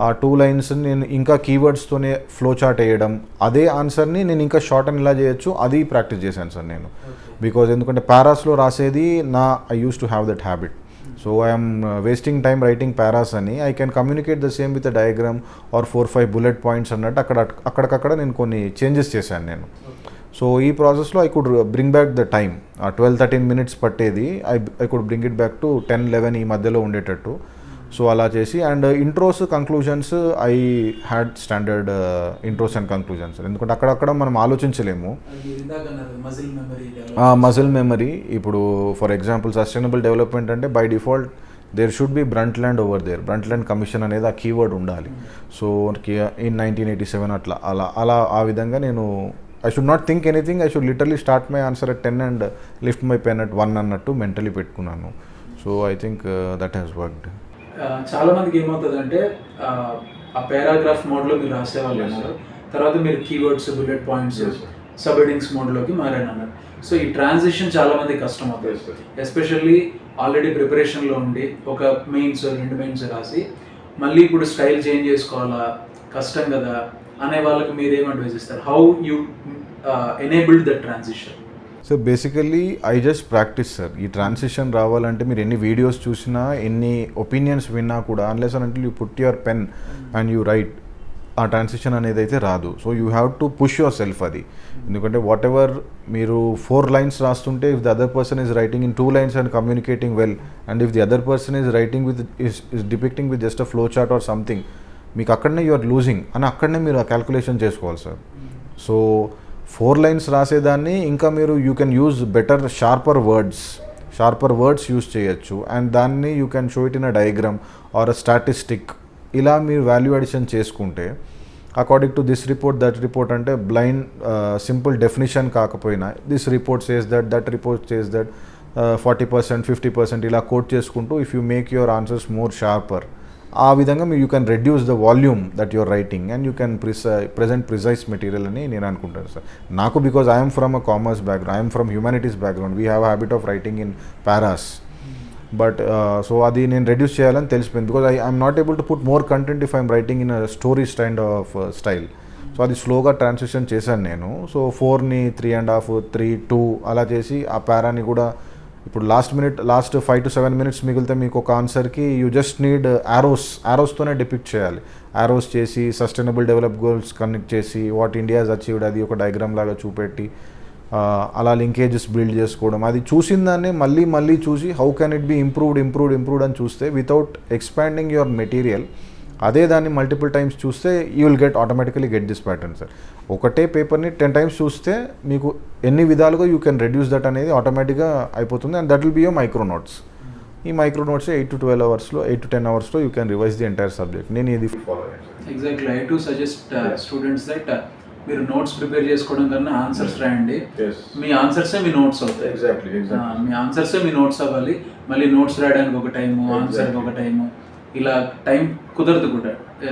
ఆ 2 lines నేను ఇంకా కీవర్డ్స్తోనే ఫ్లో చార్ట్ వేయడం, అదే ఆన్సర్ని నేను ఇంకా షార్ట్ అని ఇలా చేయొచ్చు, అది ప్రాక్టీస్ చేశాను సార్ నేను. బికాజ్ ఎందుకంటే పారాస్లో రాసేది I use to have that habit. So I'm wasting time writing paras అని, I can communicate the same with the diagram or 4-5 bullet points అన్నట్టు అక్కడికక్కడ నేను కొన్ని చేంజెస్ చేశాను నేను. సో ఈ ప్రాసెస్లో I could bring back the time. 12-13 minutes పట్టేది I could bring it back to 10-11 ఈ మధ్యలో ఉండేటట్టు. సో అలా చేసి and intros conclusions I had standard intros and conclusions. ఎందుకంటే అక్కడక్కడ మనం ఆలోచించలేము. Muscle memory. ఇప్పుడు ఫర్ ఎగ్జాంపుల్ సస్టైనబుల్ డెవలప్మెంట్ అంటే by default there should be Brundtland over there. Brundtland commission అనేది ఆ కీవర్డ్ ఉండాలి. సో ఇన్ 1987 అలా ఆ విధంగా నేను I should not think anything, I should literally start my answer at 10 and lift my pen at 1 అన్నట్టు mentally పెట్టుకున్నాను. So I think that has worked. చాలా మందికి ఏమవుతుందంటే ఆ పారాగ్రాఫ్ మోడ్లో మీరు రాసేవాళ్ళు అన్నారు, తర్వాత మీరు keywords, bullet points, sub headings మోడ్లోకి మారానన్నారు. సో ఈ ట్రాన్సిషన్ చాలా మందికి కష్టం అవుతుంది, ఎస్పెషల్లీ ఆల్రెడీ ప్రిపరేషన్లో ఉండి ఒక మెయిన్స్ 2 మెయిన్స్ రాసి మళ్ళీ ఇప్పుడు స్టైల్ చేంజ్ చేసుకోవాలా, కష్టం కదా అనే వాళ్ళకి మీరు ఏం అడ్వైజ్ ఇస్తారు? How you enabled the transition? So basically I just practice sir. ఈ ట్రాన్సిషన్ రావాలంటే మీరు ఎన్ని వీడియోస్ చూసినా, ఎన్ని ఒపీనియన్స్ విన్నా కూడా, unless and until you put your pen and you write, ఆ ట్రాన్సిషన్ అనేది అయితే రాదు. So you have to push yourself అది. ఎందుకంటే వాట్ ఎవర్ మీరు 4 lines రాస్తుంటే, if the other person is writing in 2 lines and communicating well, and if the other person is writing with is depicting with just a flow chart or something, మీకు అక్కడనే you are losing అని అక్కడనే మీరు ఆ calculation చేసుకోవాలి sir. So 4 lines రాసేదాన్ని ఇంకా మీరు you can use better sharper words use చేయొచ్చు, అండ్ దాన్ని you can show it in a diagram or a statistic. ఇలా మీరు వాల్యూ అడిషన్ చేసుకుంటే, according to this report, that report అంటే బ్లైండ్ సింపుల్ డెఫినిషన్ కాకపోయినా, this report says that, that report says that, 40%, 50% ఇలా quote చేసుకుంటూ, if you make your answers more sharper, ఆ విధంగా you can reduce the volume that your writing and you can present precise material అని నేను అనుకుంటాను sir. నాకు because I'm from a commerce background, I'm from humanities background, we have habit of writing in paras. But so అది నేను reduce చేయాలని తెలిసిపోయింది, because I'm not able to put more content if I'm writing in a story style. So అది స్లోగా transition చేశాను నేను. So 4ని 3.5, 3, 2 అలా చేసి ఆ పారాని కూడా, ఇప్పుడు లాస్ట్ 5 to 7 minutes మిగిలితే మీకు ఒక ఆన్సర్కి యూ జస్ట్ నీడ్ యారోస్తోనే డిపిక్ట్ చేయాలి. యారోస్ చేసి సస్టైనబుల్ డెవలప్ గోల్స్ కనెక్ట్ చేసి వాట్ ఇండియా హెస్ అచీవ్డ్ అది ఒక డయాగ్రామ్ లాగా చూపెట్టి, అలా లింకేజెస్ బిల్డ్ చేసుకోవడం. అది చూసిన దాన్ని మళ్ళీ చూసి how can it be improved అని చూస్తే, వితౌట్ ఎక్స్పాండింగ్ యువర్ మెటీరియల్, అదే దాన్ని మల్టిపుల్ టైమ్స్ చూస్తే you will automatically get this pattern sir. ఒకటే పేపర్ని 10 times చూస్తే మీకు ఎన్ని విధాలుగా యూ కెన్ రెడ్యూస్ దట్ అనేది ఆటోమేటిక్గా అయిపోతుంది, and that will be your micro notes. ఈ micro notes 8 to 12 hours, 8 to 10 hours you can revise the entire subject. నేను ఇది ఫాలో అయ్యాను. Exactly, I to suggest students that మీరు నోట్స్ ప్రిపేర్ చేసుకోవడం కన్నా ఆన్సర్స్ రాయండి. మీ ఆన్సర్సే మీ నోట్స్ అవుతాయి. ఎగ్జాక్ట్లీ మీ ఆన్సర్సే మీ నోట్స్ అవ్వాలి. మళ్ళీ నోట్స్ రాయడానికి ఒక టైము, ఆన్సర్కి ఒక టైము, ఇలా టైం కుదరదు కూడా.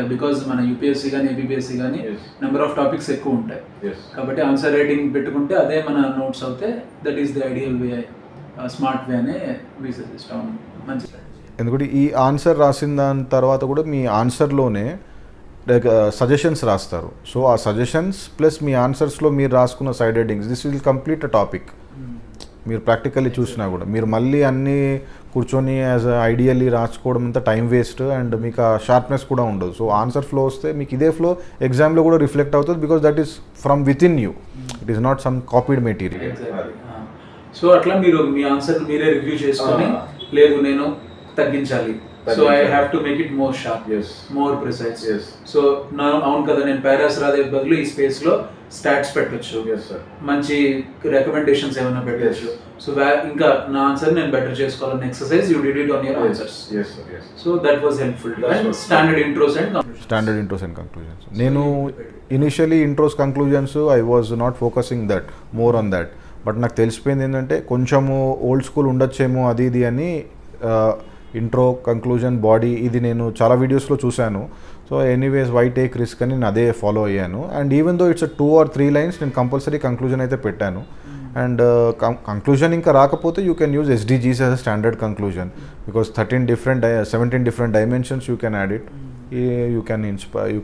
బికాజ్ మన యూపీఎస్సీ కానీ ఏపీఎస్సీ కానీ నెంబర్ ఆఫ్ టాపిక్స్ ఎక్కువ ఉంటాయి. కాబట్టి ఆన్సర్ రైటింగ్ పెట్టుకుంటే అదే మన నోట్స్ అవుతాయి. That is the ideal way, smart way అనే వి సజెస్ట్. మంచి. ఎందుకంటే ఈ ఆన్సర్ రాసిన దాని తర్వాత కూడా మీ ఆన్సర్లోనే సజెషన్స్ రాస్తారు. సో ఆ సజెషన్స్ ప్లస్ మీ ఆన్సర్స్లో మీరు రాసుకున్న side headings, this will complete a topic. మీరు ప్రాక్టికల్లీ చూసినా కూడా మీరు మళ్ళీ అన్నీ కూర్చొని యాజ్ ఐడియల్లీ రాసుకోవడం అంతా టైం వేస్ట్, అండ్ మీకు ఆ షార్ప్నెస్ కూడా ఉండదు. సో ఆన్సర్ ఫ్లో వస్తే మీకు ఇదే ఫ్లో ఎగ్జామ్లో కూడా రిఫ్లెక్ట్ అవుతుంది, because that is from with in you, it is not some copied material. So అట్లా మీరు మీ ఆన్సర్ మీరే రివ్యూ చేసుకొని, లేదు నేను తగ్గించాలి, so I have to make it more sharp, more precise. So అవును కదా, నేను పారాస్ రాదే బదులు ఈ స్పేస్ లో స్టాట్స్ పెట్టొచ్చు, మంచి రికమెండేషన్స్ ఏమైనా పెట్టొచ్చు. సో ఇంకా నా ఆన్సర్ నేను బెటర్ చేసుకోవాలని exercise you did it on your answers. So that was helpful. Standard intros and conclusions. నేను initially intros conclusions I was not focusing that more on that, but నాకు తెలిసిపోయింది ఏంటంటే కొంచెము ఓల్డ్ స్కూల్ ఉండొచ్చేమో అది ఇది అని. ఇంట్రో, కంక్లూజన్, బాడీ, ఇది నేను చాలా వీడియోస్లో చూశాను. So anyways why take risk అని నేను అదే ఫాలో అయ్యాను. And even though it's 2 or 3 lines నేను కంపల్సరీ కంక్లూజన్ అయితే పెట్టాను. అండ్ కంక్లూజన్ ఇంకా రాకపోతే you can use SDGs as a standard conclusion, because 17 different dimensions you can add it. You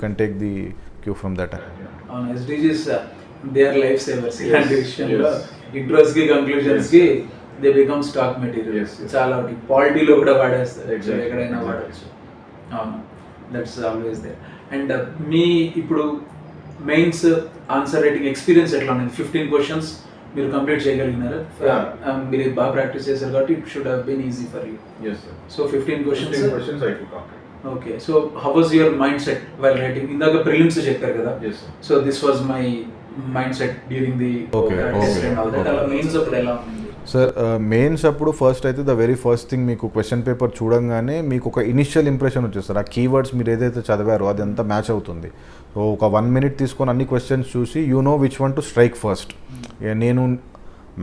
can take the cue from that. SDGs they are life savers. ఇలాంటి విషయంలో intros కి conclusions కి they become stock material. చాలా పాలిటీలో కూడా వాడేస్తారు, ఎక్కడైనా వాడచ్చు. అవును, that's always there. And మీ ఇప్పుడు మెయిన్స్ ఆన్సర్ రైటింగ్ ఎక్స్పీరియన్స్ ఎట్లా ఉంది? 15 questions మీరు కంప్లీట్ చేయగలిగినారు. మీరు బాగా ప్రాక్టీస్ చేశారు కాబట్టి it should have been easy for you. So 15 questions I took complete. Okay. So how was your mind set while writing? ఇందాక prelims చెప్పారు కదా, so this was my mind set during the test and all that. అలా mains అప్పుడు ఎలా ఉంది? Sir mains అప్పుడు first అయితే the very first thing మీకు క్వశ్చన్ పేపర్ చూడంగానే మీకు ఒక ఇనిషియల్ ఇంప్రెషన్ వచ్చేస్తారు. ఆ కీవర్డ్స్ మీరు ఏదైతే చదివారో అది అంతా మ్యాచ్ అవుతుంది. సో ఒక 1 minute తీసుకొని అన్ని క్వశ్చన్స్ చూసి you know which one to strike first. నేను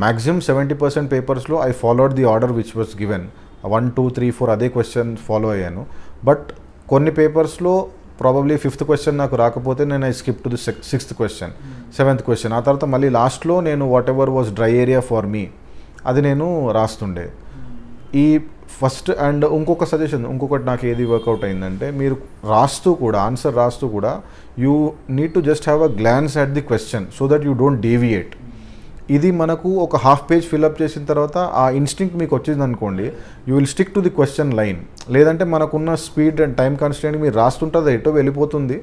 మ్యాక్సిమం 70% పేపర్స్లో I followed the order which was given. 1, 2, 3, 4 అదే క్వశ్చన్ ఫాలో అయ్యాను. బట్ కొన్ని పేపర్స్లో ప్రాబబ్లీ 5th క్వశ్చన్ నాకు రాకపోతే నేను I skip to the 6th question, 7th question. ఆ తర్వాత మళ్ళీ లాస్ట్లో నేను what ever was dry area for me అది నేను రాస్తుండే. ఈ ఫస్ట్ అండ్ ఇంకొక సజెషన్, ఇంకొకటి నాకు ఏది వర్కౌట్ అయిందంటే, మీరు రాస్తూ కూడా ఆన్సర్ రాస్తూ కూడా you need to just have a glance at the question so that you don't deviate. ఇది మనకు ఒక హాఫ్ పేజ్ ఫిల్అప్ చేసిన తర్వాత ఆ ఇన్స్టింక్ట్ మీకు వచ్చింది అనుకోండి, you will stick to the question line. లేదంటే మనకున్న స్పీడ్ అండ్ టైం కన్స్ట్రెయింట్ మీరు రాస్తుంటుంది ఎటో వెళ్ళిపోతుంది,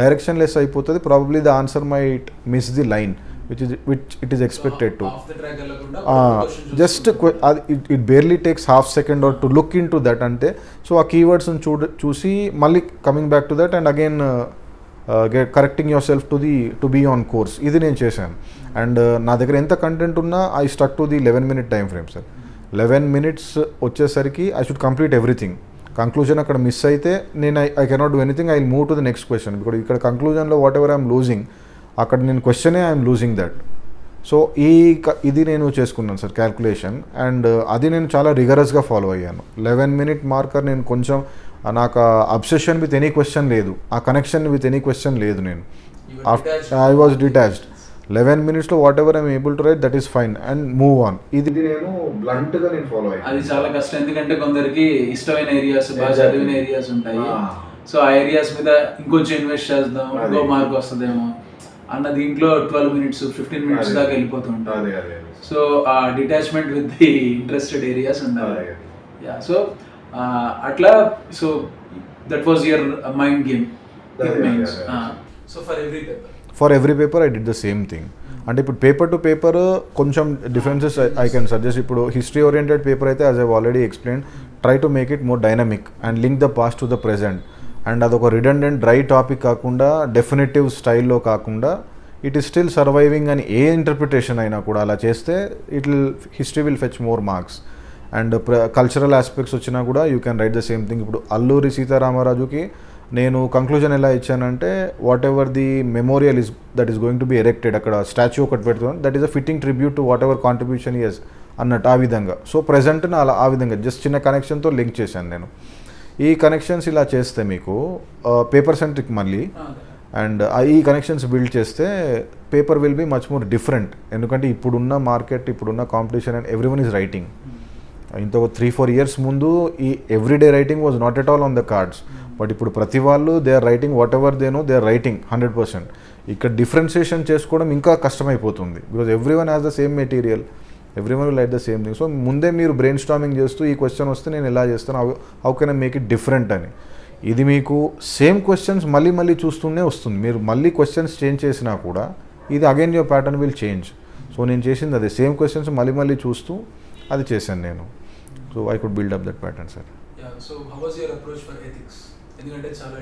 డైరెక్షన్ లెస్ అయిపోతుంది. Probably the answer might miss the line which it is expected to. Just it barely takes half second or to look into that ante. So a keywords చూసి మళ్ళీ coming back to that and again correcting yourself to be on course. ఇది నేను చేశాను. And నా దగ్గర ఎంత content ఉన్నా I stuck to the 11-minute time frame sir. 11 minutes వచ్చేసరికి I should complete everything. Conclusion అక్కడ మిస్ అయితే నేను I cannot do anything, I will move to the next question. ఇక్కడ కంక్లూజన్లో వాట్ ఎవర్ ఐఎమ్ లూజింగ్, అక్కడ నేను క్వశ్చనే I'm losing that. So ఇది నేను చేసుకున్నాను సార్ క్యాల్కులేషన్. అండ్ అది నేను చాలా రిగరస్గా ఫాలో అయ్యాను. 11-minute మార్కర్ నేను కొంచెం నాకు అబ్సెషన్ విత్ ఎనీ క్వశ్చన్ లేదు, ఆ కనెక్షన్ విత్ ఎనీ క్వశ్చన్ లేదు. నేను ఐ వాజ్ డిటాచ్డ్. 11 minutesలో whatever I'm able to write that is fine and move on. ఇది నేను బ్లంట్గా నేను ఫాలో అయ్యాను. అది చాలా కష్టం, ఎందుకంటే కొందరికి ఇష్టమైన ఏరియాస్, బాగా చదివిన ఏరియాస్ ఉంటాయి. సో ఆ ఏరియాస్ మీద ఇంకొంచెం ఇన్వెస్ట్ చేద్దాం, ఇంకో మార్క్ వస్తుందేమో అన్న దీంట్లో 12 minutes, 15 minutes దాకా వెళ్ళిపోతూ ఉంటాయి. సో ఆ detachment with the interested areas ఉండాలి. యా, సో అట్లా so that was your mind game. So for every paper I did the same thing. అంటే ఇప్పుడు పేపర్ టు పేపర్ కొంచెం డిఫరెన్సెస్ ఐ కెన్ సజెస్ట్. ఇప్పుడు హిస్టరీ ఓరియంటెడ్ పేపర్ అయితే as I already explain, try to make it more dynamic and link the past to the present. And అదొక redundant dry topic కాకుండా, definitive స్టైల్లో కాకుండా, it is still surviving అని ఏ interpretation అయినా కూడా అలా చేస్తే history will fetch more marks. And cultural aspects వచ్చినా కూడా you can write the same thing. ఇప్పుడు అల్లూరి సీతారామరాజుకి నేను కంక్లూజన్ ఎలా ఇచ్చానంటే, whatever the memorial that is going to be erected, అక్కడ స్టాచ్యూ ఒకటి పెడుతున్నాను, that is a fitting tribute to whatever contribution years అన్నట్టు. ఆ విధంగా సో ప్రెజెంట్ని అలా ఆ విధంగా జస్ట్ చిన్న కనెక్షన్తో లింక్ చేశాను నేను. ఈ కనెక్షన్స్ ఇలా చేస్తే మీకు పేపర్ సెంట్రిక్ మళ్ళీ, అండ్ ఈ కనెక్షన్స్ బిల్డ్ చేస్తే paper will be much more different. ఎందుకంటే ఇప్పుడున్న మార్కెట్, ఇప్పుడున్న competition and everyone is writing. ఇంత 3-4 years ముందు ఈ everyday writing was not at all on the cards. But ఇప్పుడు ప్రతి వాళ్ళు they are writing whatever they know, they are writing 100%. ఇక్కడ డిఫరెన్షియేషన్ చేసుకోవడం ఇంకా కష్టమైపోతుంది, because everyone has the same material, everyone will like the same thing. So ముందే మీరు brain storming చేస్తూ ఈ క్వశ్చన్ వస్తే నేను ఎలా చేస్తాను, how can I make it different అని. ఇది మీకు సేమ్ క్వశ్చన్స్ మళ్ళీ మళ్ళీ చూస్తూనే వస్తుంది. మీరు మళ్ళీ క్వశ్చన్స్ చేంజ్ చేసినా కూడా ఇది again your pattern will change. So నేను చేసింది అదే, సేమ్ క్వశ్చన్స్ మళ్ళీ మళ్ళీ చూస్తూ అది చేశాను నేను. So I could build up that pattern sir. So how was your approach for ethics? ఎందుకంటే చాలా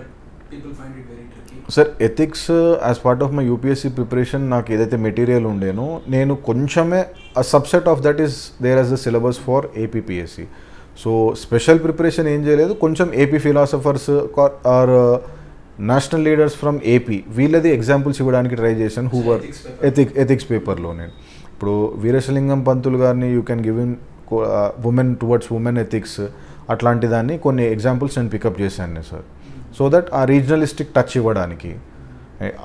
people find it very tricky. Sir ethics as part of my UPSC preparation నాకు ఏదైతే మెటీరియల్ ఉండేనో, నేను కొంచెమే subset of that is there as the syllabus for APPSC. So special preparation ఏం చేయలేదు, కొంచెం AP philosophers or national leaders from AP వీళ్ళది examples ఇవ్వడానికి ట్రై చేశాను. హూవర్ ఎథిక్స్ పేపర్లో నేను ఇప్పుడు వీరేశలింగం పంతులు గారిని you can give in women towards women ethics, అట్లాంటి దాన్ని కొన్ని ఎగ్జాంపుల్స్ నేను పికప్ చేశాను సార్. సో దట్ ఆ రీజనలిస్టిక్ టచ్ ఇవ్వడానికి.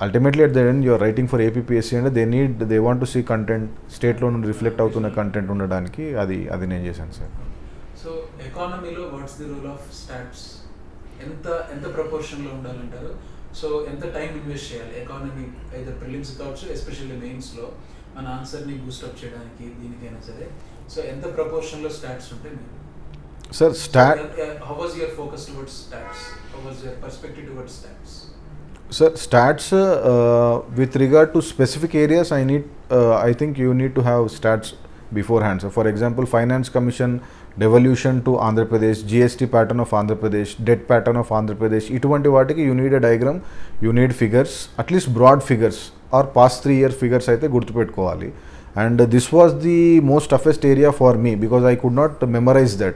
Ultimately at the end you're writing for APPSC అంటే they want to see content, స్టేట్లో నుండి రిఫ్లెక్ట్ అవుతున్న కంటెంట్ ఉండడానికి అది నేను చేశాను సార్. సో ఎకానమీలో what's the role of stats? ఎంత ప్రపోర్షన్లో ఉండాలంటారు? సో ఎంత టైం ఇన్వెస్ట్ చేయాలి ఎకానమీ, ఐదర్ ప్రిలిమ్స్ కావచ్చు, ఎస్పెషల్లీ మెయిన్స్లో మన ఆన్సర్ని బూస్టప్ చేయడానికి, దీనికైనా సరే. సో ఎంత ప్రపోర్షన్లో స్టాట్స్ ఉంటే మీరు sir how was your focus towards stats? How was your perspective towards stats? Sir, stats with regard to specific areas, I think you need to have stats beforehand. So for example, Finance Commission devolution to Andhra Pradesh, GST pattern of Andhra Pradesh, debt pattern of Andhra Pradesh, ఇటువంటి వాటికి you need a diagram, you need figures, at least broad figures or past 3 year figures అయితే గుర్తుపెట్టుకోవాలి. and this was the most toughest area for me because I could not memorize that.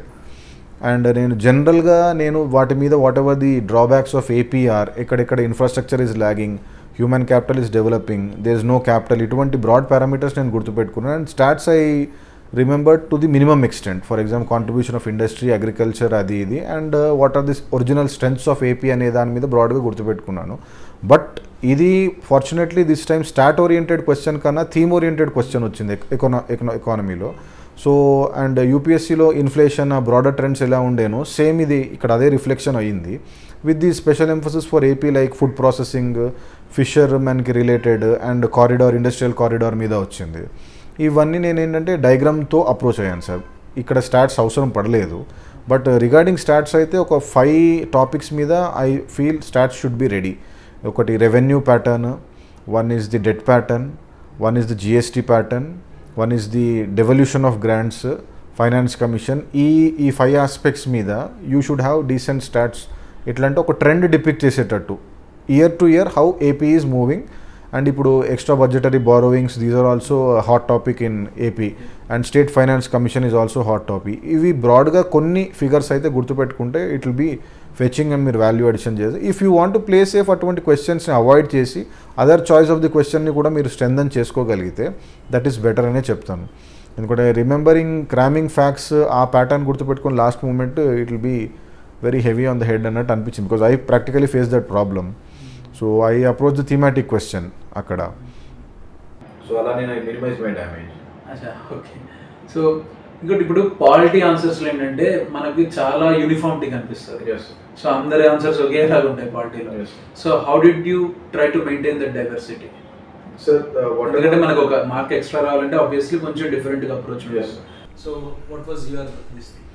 And నేను జనరల్గా వాటి మీద whatever the drawbacks of APR, ఎక్కడెక్కడ infrastructure is lagging, human capital is developing, there is no capital, ఇటువంటి broad parameters నేను గుర్తుపెట్టుకున్నాను. And stats I remembered to the minimum extent. For example contribution of industry, agriculture, అది ఇది, and what are the original strengths of AP అనే దాని మీద బ్రాడ్గా గుర్తుపెట్టుకున్నాను. బట్ ఇది fortunately this time stat oriented question కన్నా థీమ్ ఓరియంటెడ్ క్వశ్చన్ వచ్చింది ఎకానమీలో. సో అండ్ యూపీఎస్సీలో ఇన్ఫ్లేషన్, బ్రాడర్ ట్రెండ్స్ ఎలా ఉండేనో సేమ్ ఇది ఇక్కడ అదే రిఫ్లెక్షన్ అయ్యింది, with the special emphasis for AP like food processing, ఫిషర్మెన్కి related and corridor, industrial corridor మీద వచ్చింది. ఇవన్నీ నేను ఏంటంటే డయాగ్రామ్తో అప్రోచ్ అయ్యాను సార్. ఇక్కడ స్టాట్స్ అవసరం పడలేదు. బట్ రిగార్డింగ్ స్టాట్స్ అయితే ఒక 5 టాపిక్స్ మీద I feel stats should be ready. ఒకటి revenue pattern, one is the debt pattern, one is the GST pattern, one is the devolution of grants, finance commission. ఈ 5 aspects మీద you should have decent stats. ఎట్లా అంటే ఒక trend depict చేసేటట్టు year to year how AP is moving. And ఇప్పుడు extra budgetary borrowings, these are also hot topic in AP. And state finance commission is also hot topic. ఇవి బ్రాడ్గా కొన్ని figures అయితే గుర్తుపెట్టుకుంటే it will be fetching and మీరు value addition చేసి, if you want to play safe అటువంటి క్వశ్చన్స్ని avoid చేసి అదర్ చాయిస్ ఆఫ్ ది క్వశ్చన్ని కూడా మీరు స్ట్రెంథన్ చేసుకోగలిగితే దట్ ఈస్ బెటర్ అనే చెప్తాను. ఎందుకంటే రిమెంబరింగ్ క్రామింగ్ ఫ్యాక్ట్స్ ఆ ప్యాటర్న్ గుర్తుపెట్టుకుని last moment it will be very heavy on the head అన్నట్టు అనిపించింది, because I practically face that problem. So I approach the thematic question అక్కడ. సో అలా నేను మినిమైజ్ మై డ్యామేజ్. అచ్చా, ఓకే. సో ఇంకోటి ఇప్పుడు పాలిటీ ఆన్సర్స్లో ఏంటంటే మనకి చాలా యూనిఫామిటీ కనిపిస్తుంది. సో అందరి ఆన్సర్స్ ఒకేలాగా ఉంటాయి పాలిటీలో. So how did you try to maintain that diversity? Sir ఎందుకంటే మనకు ఒక మార్క్ ఎక్స్ట్రా రావాలంటే ఆబ్వియస్లీ కొంచెం డిఫరెంట్గా అప్రోచ్ ఉంటుంది. So what was your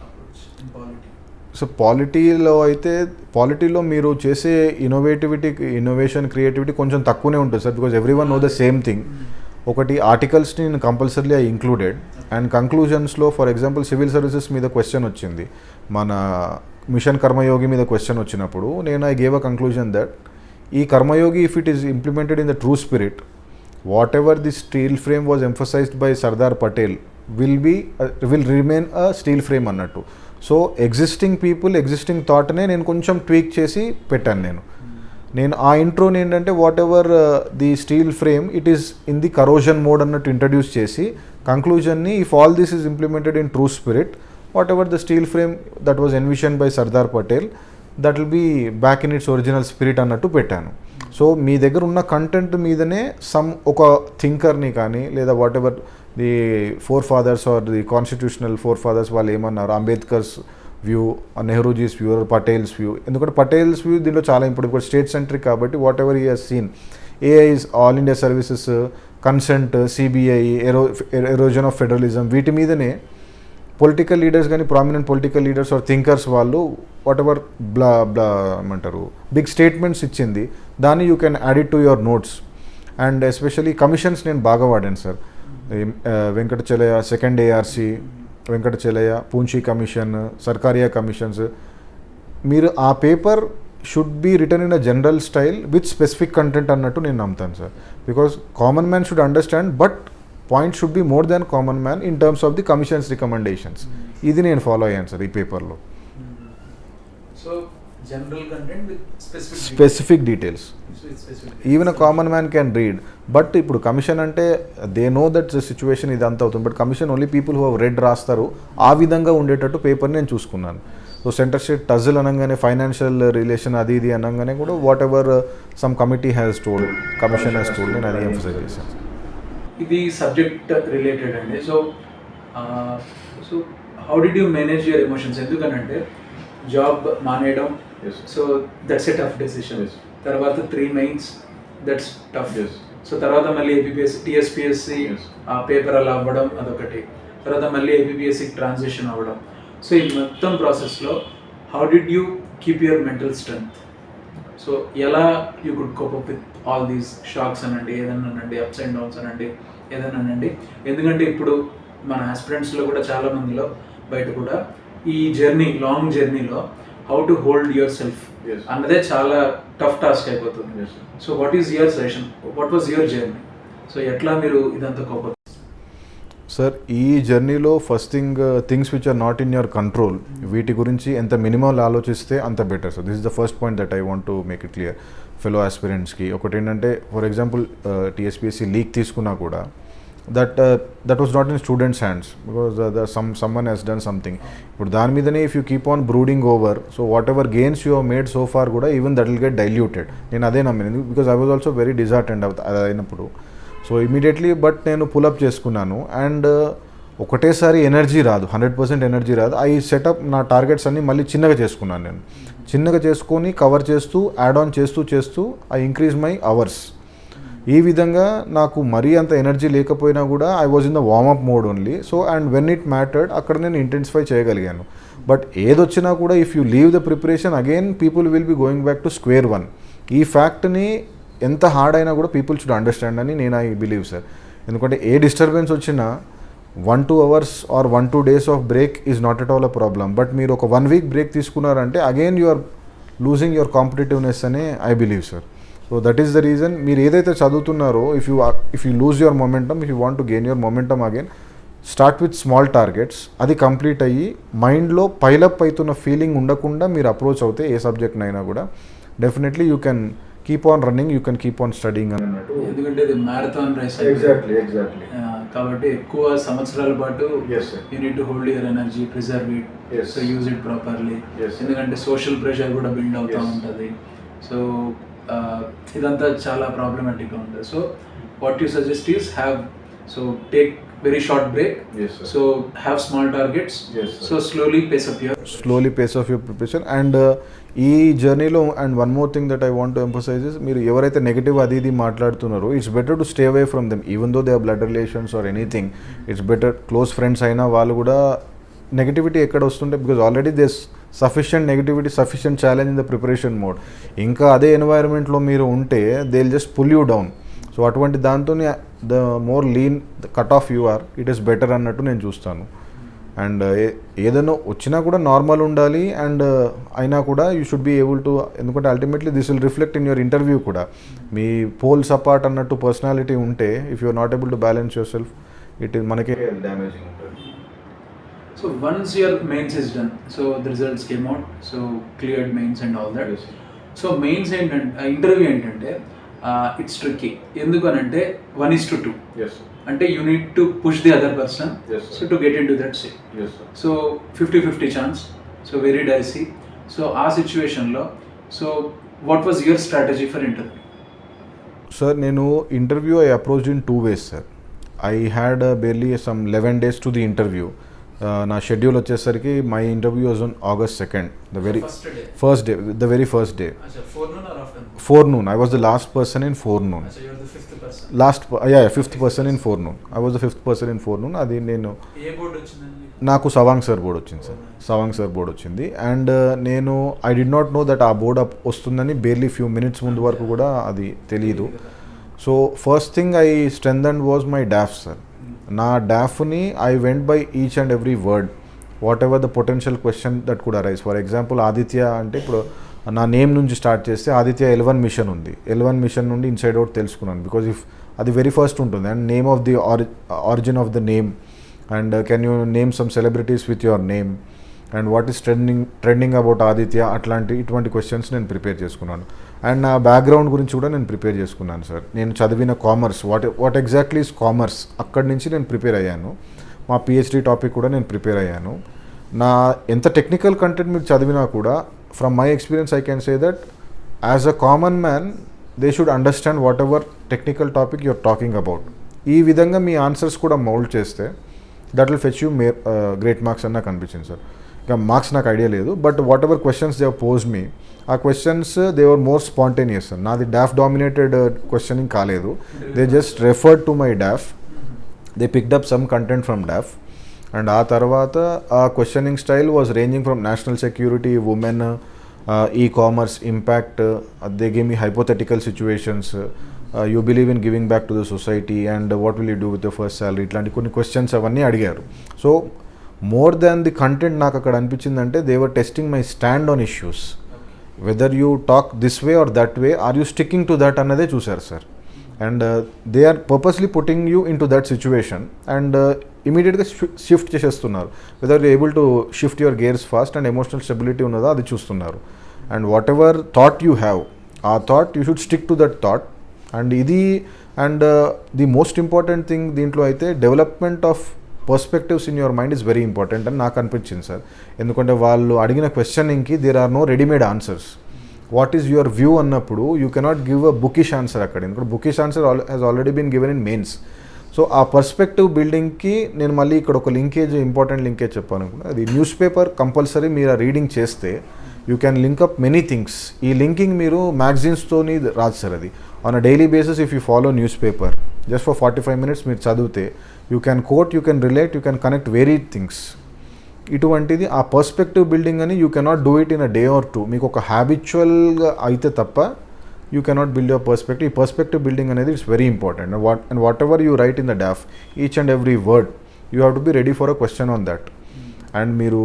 approach in polity? So పాలిటీలో మీరు చేసే ఇన్నోవేషన్, క్రియేటివిటీ కొంచెం తక్కువనే ఉంటుంది sir, because everyone know the same thing. ఒకటి ఆర్టికల్స్ని నేను కంపల్సరీ ఐ ఇంక్లూడెడ్. అండ్ కంక్లూజన్స్లో ఫర్ ఎగ్జాంపుల్ సివిల్ సర్వీసెస్ మీద క్వశ్చన్ వచ్చింది, మన మిషన్ కర్మయోగి మీద క్వశ్చన్ వచ్చినప్పుడు నేను I gave a conclusion that ఈ Karmayogi if it is implemented in the true spirit, whatever the steel frame was emphasized by Sardar Patel will remain a steel frame అన్నట్టు. So existing థాట్నే నేను కొంచెం ట్వీక్ చేసి పెట్టాను. నేను ఆ ఇంట్రోని ఏంటంటే whatever the steel frame it is in the corrosion mode అన్నట్టు ఇంట్రడ్యూస్ చేసి కంక్లూజన్ని if all this is implemented in true spirit, whatever the steel frame that was envision by Sardar Patel that will be back in its original spirit అన్నట్టు పెట్టాను. So మీ దగ్గర ఉన్న content మీదనే ఒక థింకర్ని కానీ లేదా whatever the forefathers or the constitutional forefathers వాళ్ళు ఏమన్నారు, Ambedkar's view, Nehruji's view, Patel's view. ఎందుకంటే పటేల్స్ వ్యూ దీంట్లో చాలా ఇంపార్టెంట్, స్టేట్ సెంట్రిక్ కాబట్టి whatever he has seen, AIS, all India services, consent, CBI, erosion of federalism, వీటి మీదనే political leaders కానీ prominent political leaders or thinkers వాళ్ళు వాట్ ఎవర్ ఏమంటారు బిగ్ స్టేట్మెంట్స్ ఇచ్చింది, దాన్ని you can add it to your notes. And especially commissions నేను బాగా వాడాను sir. Venkatachaliah second ARC, Venkatachaliah, Punchhi commission, Sarkaria commissions. మీరు ఆ paper should be written in a general style with specific content అన్నట్టు నేను నమ్ముతాను sir, because common man should understand but point should be more than common man in terms of the commissions recommendations. ఇది నేను follow అయ్యాను sir ఈ పేపర్లో. So general content with specific details even a common man can read. But ఇప్పుడు commission అంటే they know that situation ఇదంతా అవుతుంది, but commission only people who red రాస్తారు, ఆ విధంగా ఉండేటట్టు పేపర్ని నేను చూసుకున్నాను. సో సెంటర్ స్టేట్ టజిల్ అనగానే ఫైనాన్షియల్ రిలేషన్ అది ఇది అనగానే కూడా whatever some committee has told, commission has told, నేను అది ఎంఫసైజ్ చేశాను. ఇది సబ్జెక్ట్ రిలేటెడ్ అండి. So so how did you manage your emotions? ఎందుకనంటే జాబ్ మానేయడం, so that's a tough decision. తర్వాత 3 మెయిన్స్, దట్స్ టఫ్. సో తర్వాత మళ్ళీ APPSC, TSPSC ఆ పేపర్ అలా అవ్వడం అదొకటి, తర్వాత మళ్ళీ APPSCకి ట్రాన్సిషన్ అవ్వడం. సో ఈ మొత్తం ప్రాసెస్లో how did you keep your mental strength? So ఎలా you could cope up with all these shocks అనండి, ఏదన్నా అనండి, అప్స్ అండ్ డౌన్స్ అనండి, ఏదన్నా అనండి. ఎందుకంటే ఇప్పుడు మన ఆస్పిరెంట్స్లో కూడా చాలా మందిలో బయట కూడా ఈ జర్నీ, లాంగ్ జర్నీలో how to hold yourself అన్నదే చాలా టఫ్ టాస్క్ అయిపోతుంది. So what is your suggestion? What was your journey? So ఎట్లా మీరు ఇదంతా కోప్? సార్ ఈ జర్నీలో first things which are not in your control, వీటి గురించి ఎంత మినిమల్ ఆలోచిస్తే అంత better sir. This is the first point that I want to make it clear fellow ఆస్పిరెంట్స్కి. ఒకటి ఏంటంటే, ఫర్ ఎగ్జాంపుల్ TSPSC లీక్ తీసుకున్నా కూడా that was not in students hands, because someone has done something. ఇప్పుడు దాని మీదనే if you keep on brooding over, so whatever gains you have made so far కూడా even that will get diluted. నేను అదే నమ్మినది, because I was also very disheartened అది అయినప్పుడు. So immediately but నేను పుల్అప్ చేసుకున్నాను. అండ్ ఒకటేసారి energy రాదు, 100% ఎనర్జీ రాదు. ఐ సెటప్ నా టార్గెట్స్ అన్నీ మళ్ళీ చిన్నగా చేసుకున్నాను. నేను చిన్నగా చేసుకొని కవర్ చేస్తూ యాడ్ ఆన్ చేస్తూ ఐ ఇంక్రీజ్ మై అవర్స్. ఈ విధంగా నాకు మరీ అంత ఎనర్జీ లేకపోయినా కూడా I was in the warmup mode only. So and when it mattered అక్కడ నేను ఇంటెన్సిఫై చేయగలిగాను. బట్ ఏదొచ్చినా కూడా if you leave the preparation again people will be going back to square one. ఈ ఫ్యాక్ట్ని ఎంత హార్డ్ అయినా కూడా పీపుల్ షుడ్ అండర్స్టాండ్ అని నేను ఐ బిలీవ్ సార్. ఎందుకంటే ఏ డిస్టర్బెన్స్ వచ్చినా 1-2 hours or 1-2 days of break is not at all a problem. But మీరు ఒక 1 వీక్ బ్రేక్ తీసుకున్నారంటే again you are losing your competitiveness అనే I believe sir. So that is the reason. మీరు ఏదైతే చదువుతున్నారో if you lose your momentum, if you want to gain your momentum again, start with small targets. అది complete అయ్యి మైండ్లో pile up అవుతున్న feeling ఉండకుండా మీరు అప్రోచ్ అవుతే ఏ సబ్జెక్ట్నైనా కూడా definitely you can keep on running, you can keep on studying అన్నట్టు. ఎందుకంటే ఇది మ్యారథాన్ రేస్ ఎగ్జాక్ట్లీ కాబట్టి ఎక్కువ సంవత్సరాల పాటు you need to hold your energy, preserve it, so use it properly. ఎందుకంటే సోషల్ ప్రెషర్ కూడా బిల్డ్ అవుతూ ఉంటుంది. సో ఇదంతా చాలా ప్రాబ్లమాటిక్గా ఉంటుంది. So what you suggest is take very short break. Yes, sir. So have small targets. Yes, sir. So slowly pace up your preparation. And ఈ జర్నీలో and one more thing that I want to emphasize is, మీరు ఎవరైతే negative అది ఇది మాట్లాడుతున్నారో it's better to stay away from them. Even though they are blood relations or anything, it's better. Close friends అయినా వాళ్ళు కూడా నెగిటివిటీ ఎక్కడ వస్తుంటే, because already this sufficient negativity, sufficient challenge in the preparation mode. ఇంకా అదే ఎన్వైరన్మెంట్లో మీరు ఉంటే they will just pull you down. So అటువంటి దాంతోనే the more lean cut off you are, it is better అన్నట్టు నేను చూస్తాను. అండ్ ఏదైనా వచ్చినా కూడా నార్మల్ ఉండాలి. అండ్ అయినా కూడా you should be able to, ఎందుకంటే ultimately this will reflect in your interview కూడా. మీ పోల్స్ అపార్ట్ అన్నట్టు పర్సనాలిటీ ఉంటే if you are not able to balance yourself, it మనకే డ్యామేజింగ్ ఉంటుంది. So once your mains is done, so the results came out, so cleared mains and all that. Yes. So mains ఏంటంటే interview ఏంటంటే it's tricky. ఎందుకనంటే 1:2. Yes, sir. అంటే you need to push the other person, Yes, sir. So to get into that seat. Yes, sir. So 50-50 chance, so very dicey. So ఆ సిచ్యువేషన్లో so what was your strategy for interview? Sir నేను interview I approached in 2 ways sir. I had barely some 11 days to the interview. నా schedule వచ్చేసరికి my interview was on August 2nd, the very first day. Forenoon. I was the last person in forenoon. So you're the fifth person. Fifth person in forenoon. I was the fifth person in forenoon. అది నేను ఏ board వచ్చిందండి? నాకు Sawang sir board వచ్చింది సార్. Sawang sir board వచ్చింది. And నేను I did not know that ఆ board వస్తుందని బేర్లీ ఫ్యూ మినిట్స్ ముందు వరకు కూడా అది తెలియదు. So first thing I strengthened was my DAF sir. నా డాఫ్ని I went by each and every word, whatever the potential question that could arise. For example Aditya అంటే ఇప్పుడు నా నేమ్ నుంచి స్టార్ట్ చేస్తే ఆదిత్య L1 మిషన్ ఉంది. L1 మిషన్ నుండి inside out తెలుసుకున్నాను, బికాజ్ ఇఫ్ అది వెరీ ఫస్ట్ ఉంటుంది. And name of the origin of the name, and can you name some celebrities with your name, and what is trending about Aditya, ఇటువంటి questions నేను prepare చేసుకున్నాను. And నా background గురించి కూడా నేను ప్రిపేర్ చేసుకున్నాను సార్. నేను చదివిన commerce, what exactly is commerce, అక్కడి నుంచి నేను ప్రిపేర్ అయ్యాను. మా PhD టాపిక్ కూడా నేను ప్రిపేర్ అయ్యాను. నా ఎంత టెక్నికల్ కంటెంట్ మీరు చదివినా కూడా from my experience I can say that as a common man they should understand whatever technical topic you're talking about. ఈ విధంగా మీ ఆన్సర్స్ కూడా మౌల్డ్ చేస్తే that will fetch you great marks అని నాకు అనిపించింది సార్. ఇంకా మార్క్స్ నాకు ఐడియా లేదు, but whatever questions they pose me, ఆ questions they were more spontaneous sir. నాది డాఫ్ డామినేటెడ్ క్వశ్చనింగ్ కాలేదు. They just referred to my DAF, they picked up some content from DAF. And ఆ తర్వాత ఆ questioning style was ranging from national security, women, e-commerce impact, they gave me hypothetical situations, you believe in giving back to the society, and what will you do with the first salary, ఇట్లాంటి కొన్ని questions అవన్నీ అడిగారు. So more than the content నాకు అక్కడ అనిపించిందంటే they were testing my stand on issues. Whether you talk this way are that way, are you sticking to that అన్నదే చూశారు sir. And they are purposely putting you into that situation and ఇమీడియట్గా shift చేసేస్తున్నారు. Whether you able to shift your gears fast and emotional stability ఉన్నదో అది చూస్తున్నారు. And whatever thought you have, ఆ thought you should stick to that thought. And ఇది and the most important thing దీంట్లో అయితే development of perspectives in your mind is very important అని నాకు అనిపించింది సార్. ఎందుకంటే వాళ్ళు అడిగిన క్వశ్చనింగ్కి there are no readymade answers. What is your view అన్నప్పుడు you cannot give a bookish answer అక్కడ, ఎందుకంటే bookish answer has already been given in mains. So ఆ పర్స్పెక్టివ్ బిల్డింగ్కి నేను మళ్ళీ ఇక్కడ ఒక లింకేజ్, ఇంపార్టెంట్ లింకేజ్ చెప్పాను అనుకున్నా. అది న్యూస్ పేపర్ కంపల్సరీ మీరు ఆ రీడింగ్ చేస్తే you can link up many things. ఈ లింకింగ్ మీరు మ్యాగజైన్స్తోని రాదు సార్. అది on a daily basis if you follow news paper just for 45 minutes మీరు చదివితే you can quote, you can relate, you can connect varied things. ఇటువంటిది ఆ perspective building అని you cannot do it in a day or two. మీకు ఒక హ్యాబిచువల్గా అయితే తప్ప you cannot build your perspective. ఈ పర్స్పెక్టివ్ బిల్డింగ్ అనేది it's very important. And whatever you write in the DAF, each and every word you have to be ready for a question on that. And మీరు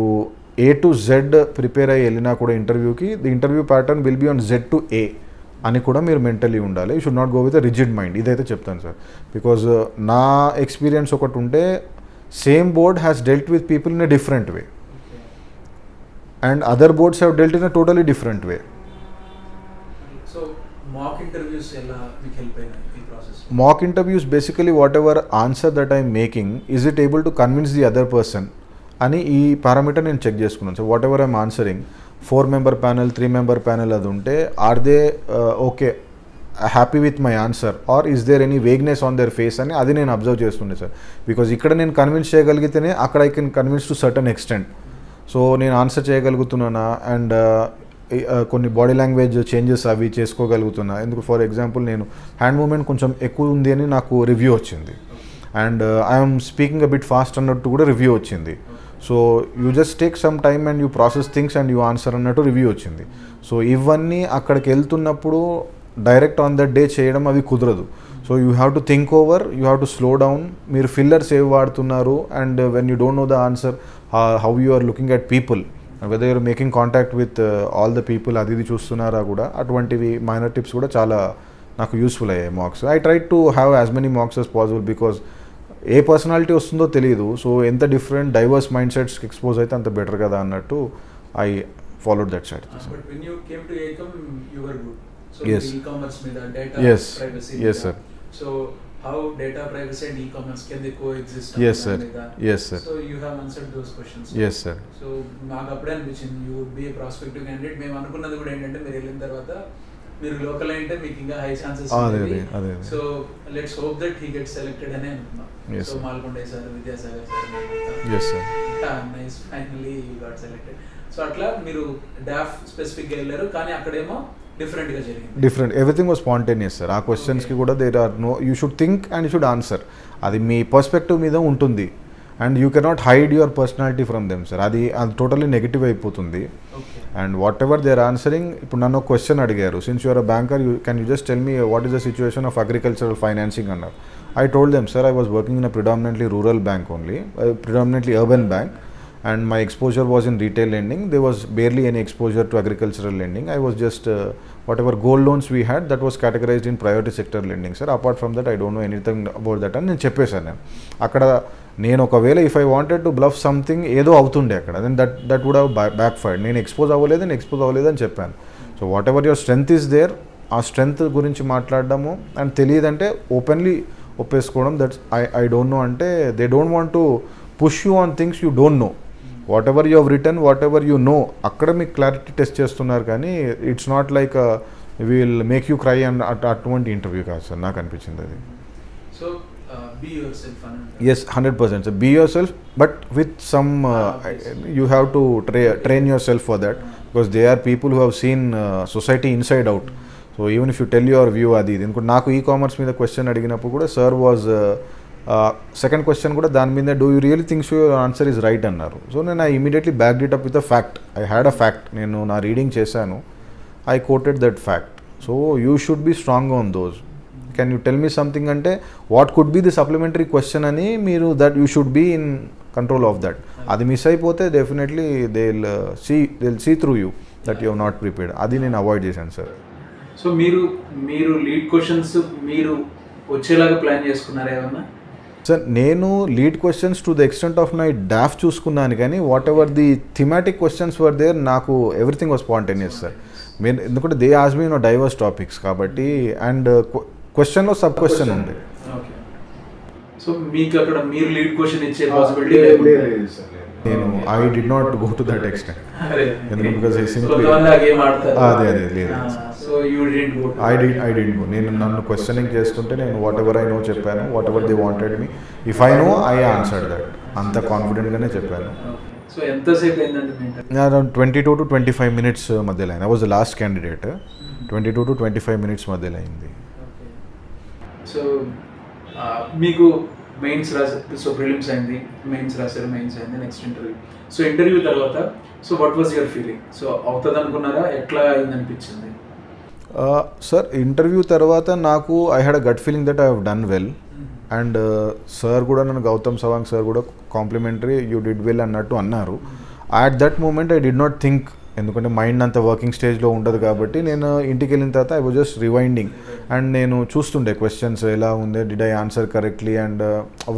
A to Z prepare అయ్యి వెళ్ళినా కూడా ఇంటర్వ్యూకి, the interview pattern will be on Z to A అని కూడా మీరు mentally ఉండాలి. You should not go with a rigid mind. ఇదైతే చెప్తాను సార్. బికాజ్ నా ఎక్స్పీరియన్స్ ఒకటి ఉంటే same board has dealt with people in a different way and other boards have dwelt in a totally different way. So mock interviews ఎలా మీకు help అయినాయి ఈ process? Mock interviews basically whatever answer that I'm making, is it able to convince the other person అని ఈ parameter నేను check చేసుకున్నాను. So whatever I'm answering 4-member panel, 3-member panel అది ఉంటే are they okay happy with my answer or is there any vagueness on their face అని అది నేను observe చేస్తుండే సార్. బికాజ్ ఇక్కడ నేను కన్విన్స్ చేయగలిగితేనే అక్కడ I can convince to certain extent. So నేను ఆన్సర్ చేయగలుగుతున్నానా అండ్ కొన్ని బాడీ లాంగ్వేజ్ చేంజెస్ అవి చేసుకోగలుగుతున్నా. ఎందుకు ఫర్ ఎగ్జాంపుల్ నేను హ్యాండ్ మూమెంట్ కొంచెం ఎక్కువ ఉంది అని నాకు రివ్యూ వచ్చింది and I'm speaking a bit fast అన్నట్టు కూడా రివ్యూ వచ్చింది. So you just take some time and you process things and you answer అన్నట్టు రివ్యూ వచ్చింది. సో ఇవన్నీ అక్కడికి వెళ్తున్నప్పుడు డైరెక్ట్ ఆన్ దట్ డే చేయడం అవి కుదరదు. So you have to think over, you have to slow down. మీరు ఫిల్లర్స్ ఏవి వాడుతున్నారు and when you don't know the answer how you are looking at people, whether you're making contact with all the people, అది ఇది చూస్తున్నారా కూడా. అటువంటివి minor tips కూడా చాలా నాకు యూస్ఫుల్ అయ్యాయి marks. I try to have as many marks as possible because A personality వస్తుందో తెలియదు. సో ఎంత డిఫరెంట్ డైవర్స్ మైండ్ సెట్స్కి ఎక్స్పోజ్ అయితే అంత బెటర్ కదా అన్నట్టు I followed that strategy. But when you came to Ekam, you were good. So Yes. e-commerce మీద data Yes. privacy Yes, మీద. sir. So how data privacy and e-commerce can they coexist? Yes, sir. మీద. Yes, sir. So you have answered those questions. Yes, sir. So మాకు అప్పుడే అనిపించింది you would be a prospective candidate. మేము అనుకున్నది కూడా ఏంటంటే మీరు వెళ్ళిన తర్వాత మీరు లోకల్ అంటే మీకు ఇంకా హై ఛాన్సెస్ అదే. So let's hope that he get selected అని అనుకున్నాం. Yes, so sir. Malkonda sir, Vidyasagar sir, Yes, sir. Nice finally you got selected. So అట్లా మీరు డాఫ్ స్పెసిఫిక్గా వెళ్ళారు కానీ అక్కడేమో డిఫరెంట్గా జరిగింది. Different, everything was spontaneous sir. ఆ క్వశ్చన్స్కి కూడా there are no, you should think and you should answer. అది మీ పర్స్పెక్టివ్ మీద ఉంటుంది and you cannot hide your personality from them sir. అది టోటలీ నెగిటివ్ అయిపోతుంది. And whatever they are answering. ఇప్పుడు నన్ను క్వశ్చన్ అడిగారు, since you're a banker can you just tell me what is the situation of agricultural financing అన్నారు. I told them, sir, I was working in a predominantly rural bank only, predominantly urban bank, and my exposure was in retail lending. There was barely any exposure to agricultural lending. I was just, whatever gold loans we had, that was categorized in priority sector lending, sir. Apart from that, I don't know anything about that. And నేను చెప్పేశాను నేను అక్కడ, నేను ఒకవేళ if I wanted to bluff something ఏదో అవుతుండే అక్కడ, then that would have backfired. నేను ఎక్స్పోజ్ అవ్వలేదు అని చెప్పాను. So whatever your strength is there, ఆ స్ట్రెంగ్త్ గురించి మాట్లాడడము అండ్ తెలియదంటే ఓపెన్లీ ఒప్పేసుకోవడం. దట్స్ ఐ డోంట్ నో అంటే they don't want to push you on things you don't know. Whatever you have written, whatever you know, అక్కడ మీకు clarity test చేస్తున్నారు కానీ it's not like will make you cry and అటువంటి interview కాదు sir నాకు అనిపించింది అది. So be yourself. Yes, 100%. So be yourself, but with some you have to train yourself for that, because they are people who have seen society inside out. So even if you tell your view అది ఇది ఇంకోటి నాకు e commerce మీద question అడిగినప్పుడు కూడా sir was second question కూడా దాని మీద do you really thinks your answer is right అన్నారు. సో నేను I immediately backed it up with a fact. I had a fact, నేను నా రీడింగ్ చేశాను, I quoted that fact. So you should be strong on those. Can you tell me something అంటే what could be the supplementary question అని మీరు that you should be in control of that. అది miss అయిపోతే definitely they will see through you that you have not prepared. అది నేను avoid చేశాను sir. So మీరు lead questions మీరు వచ్చేలాగా ప్లాన్ చేసుకున్నారా ఏమన్నా? సార్ నేను lead questions to the extent of my DAF చూసుకున్నాను, కానీ whatever the thematic questions were there, నాకు ఎవ్రీథింగ్ వాజ్ స్పాంటేనియస్ సార్. మీరు ఎందుకంటే they ask me diverse topics కాబట్టి, అండ్ క్వశ్చన్లో సబ్ క్వశ్చన్ ఉంది. ఓకే. సో మీకు అక్కడ మీరు లీడ్ క్వశ్చన్ ఇచ్చే పాసిబిలిటీ లేదు లేదు? సార్, లేదు. నేను I did not go to that extent. ఎందుకంటే బికాజ్ ఐ సింప్లీ అదే లేదు. I did go. నేను నన్ను క్వశ్చనింగ్ చేస్తుంటే నేను వాట్ ఎవర్ ఐ నో చెప్పాను, what ever they wanted me, if I know I answered that. అంత కాన్ఫిడెంట్గానే చెప్పాను. సో ఎంతసేపు అయిందండి? అరౌండ్ 22 to 25 minutes మధ్యలో అయింది. I was the last candidate. 22 to 25 minutes మధ్యలో అయింది. సో మీకు మెయిన్స్ రాశారు, సో ప్రిలిమ్స్ అయింది, మెయిన్స్ రాశారు, మెయిన్స్ అయింది, నెక్స్ట్ ఇంటర్వ్యూ. సో ఇంటర్వ్యూ తర్వాత so what was your feeling? So అవుతుంది అనుకున్నారా, ఎట్లా అయింది అనిపించింది? సార్ ఇంటర్వ్యూ తర్వాత నాకు I had a gut feeling that I have done well. And sir కూడా నన్ను గౌతమ్ సవాంగ్ సార్ కూడా కాంప్లిమెంటరీ యూ డిడ్ వెల్ అన్నట్టు అన్నారు. At that moment I did not think, ఎందుకంటే మైండ్ అంత వర్కింగ్ స్టేజ్లో ఉండదు కాబట్టి. నేను ఇంటికి వెళ్ళిన తర్వాత I was just rewinding and నేను చూస్తుండే క్వశ్చన్స్ ఎలా ఉండే, did I answer correctly, and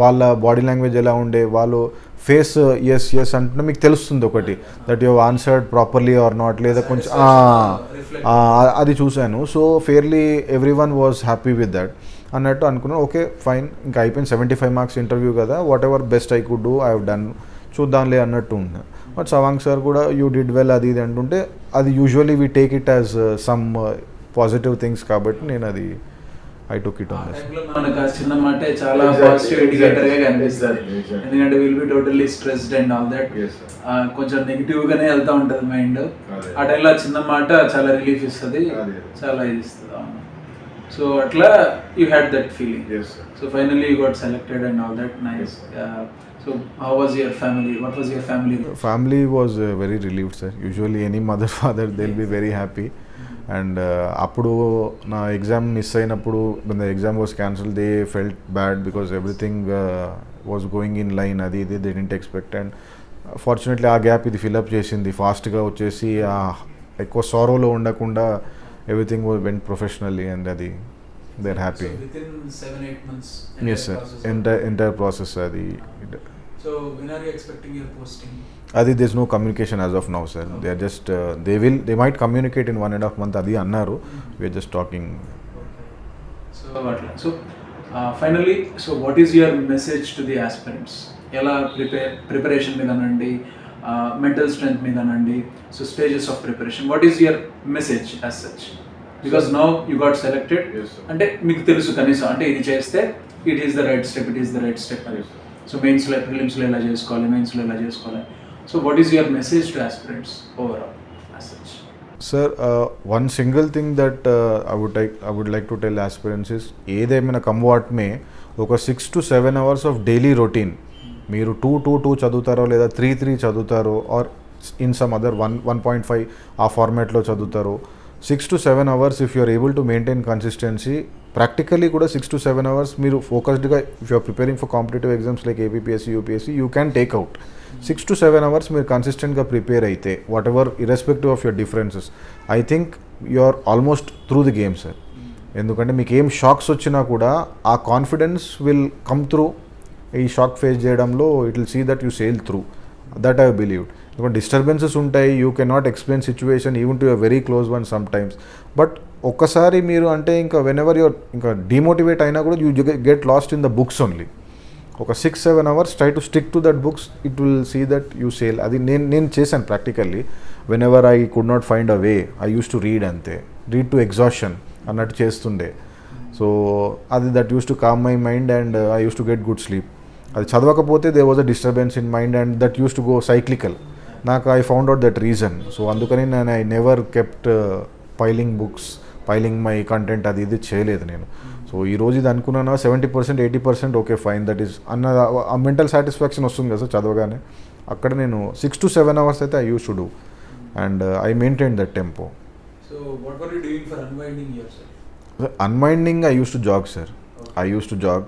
వాళ్ళ బాడీ లాంగ్వేజ్ ఎలా ఉండే, వాళ్ళు ఫేస్ ఎస్ అంటున్నా మీకు తెలుస్తుంది ఒకటి, that you answered properly are not, లేదా కొంచెం అది చూశాను. So fairly every one was happy with that అన్నట్టు అనుకున్నాను. ఓకే ఫైన్, ఇంకా అయిపోయింది, 75 marks ఇంటర్వ్యూ కదా, what ever best I could do I have done, చూద్దాంలే అన్నట్టు ఉంది. బట్ సవాంగ్ సార్ కూడా యూ డిడ్ వెల్ అది ఇది అంటుంటే, అది usually we take it as some positive things కాబట్టి నేను అది ఐ టుక్ ఇట్ ఆన్. మనకు ఆ చిన్న మాట చాలా పాజిటివ్ ఇండికేటర్గా కనిపిస్తుంది, ఎందుకంటే will be totally stressed and all that, కొంచెం నెగిటివ్గానే వెళ్తూ ఉంటుంది మైండ్. ఆ టైంలో చిన్న మాట చాలా రిలీఫ్ ఇస్తుంది, చాలా ఇది ఇస్తుంది. సో అట్లా you had that feeling. So finally you got selected and all that, nice. So how was your family? What was your family? Family was very relieved, sir. Usually any mother father they'll be very happy. And appudu na exam miss ayinappudu, when the exam was cancelled, they felt bad because everything was going in line, adi they didn't expect. And fortunately aa gap idi fill up chesindi fast ga vachesi, ekko sorrow lo undakunda everything went professionally, and adi they're happy. So within 7-8 months? Yes sir, entire process adi. So when are you expecting your posting? Adi there's no communication as of now, sir. Okay. They are just they might communicate in 1.5 month adi annaru. We are just talking. Okay. So finally, so what is your message to the aspirants? Ela preparation మీద అనండి, mental strength మీద అనండి, so stages of preparation, what is your message as such? Because now you got selected, అంటే మీకు తెలుసు కనీసం, అంటే ఇది చేస్తే it is the right step. So మెయిన్స్లో ప్రిలిమ్స్లో ఎలా చేసుకోవాలి, మెయిన్స్లో ఎలా చేసుకోవాలి. So what is your message to aspirants overall as such? Sir, one single thing that I would like to tell aspirants is, ఏదేమైనా కమ్ వాట్ మే, ఒక 6 to 7 hours of daily routine మీరు 2 చదువుతారో లేదా 3 చదువుతారో, ఆర్ ఇన్ సమ్ అదర్ 1.5 ఆ ఫార్మాట్లో చదువుతారో, 6 to 7 hours if you are able to maintain consistency, practically కూడా 6 to 7 hours మీరు ఫోకస్డ్గా, if you are preparing for competitive exams like APPSC, UPSC, you can take out 6 to 7 hours మీరు కన్సిస్టెంట్గా prepare అయితే, whatever irrespective of your differences, I think you are almost through the game sir. ఎందుకంటే మీకు ఏం shocks వచ్చినా కూడా ఆ confidence will come through. ఈ షాక్ ఫేస్ చేయడంలో it will see that you sale through, that I believed. ఎందుకంటే disturbances ఉంటాయి, you can not explain situation even to your very close one sometimes. But ఒక్కసారి మీరు అంటే ఇంకా whenever your ఇంకా demotivate అయినా కూడా you get lost in the books only. ఒక 6-7 hours try to stick to that books, it will see that you sail. అది నేను చేశాను practically. Whenever I could not find a way, I use to read, అంతే, read to exhaustion అన్నట్టు చేస్తుండే. So అది that used to calm my mind and I use to get good sleep. అది చదవకపోతే they was a disturbance in mind and that used to go cyclical. నాకు I found out that reason. So అందుకని నేను I never kept piling books, piling my content, అది ఇది చేయలేదు నేను. So ఈరోజు ఇది అనుకున్నాను 70%, 80% ఓకే ఫైన్, దట్ ఈస్ అన్న ఆ మెంటల్ సాటిస్ఫాక్షన్ వస్తుంది కదా సార్ చదవగానే. అక్కడ నేను 6 to 7 hours అయితే I use to do and I maintain that tempo. So what were you doing for unwinding yourself? Unwinding I use to jog sir. I use to jog.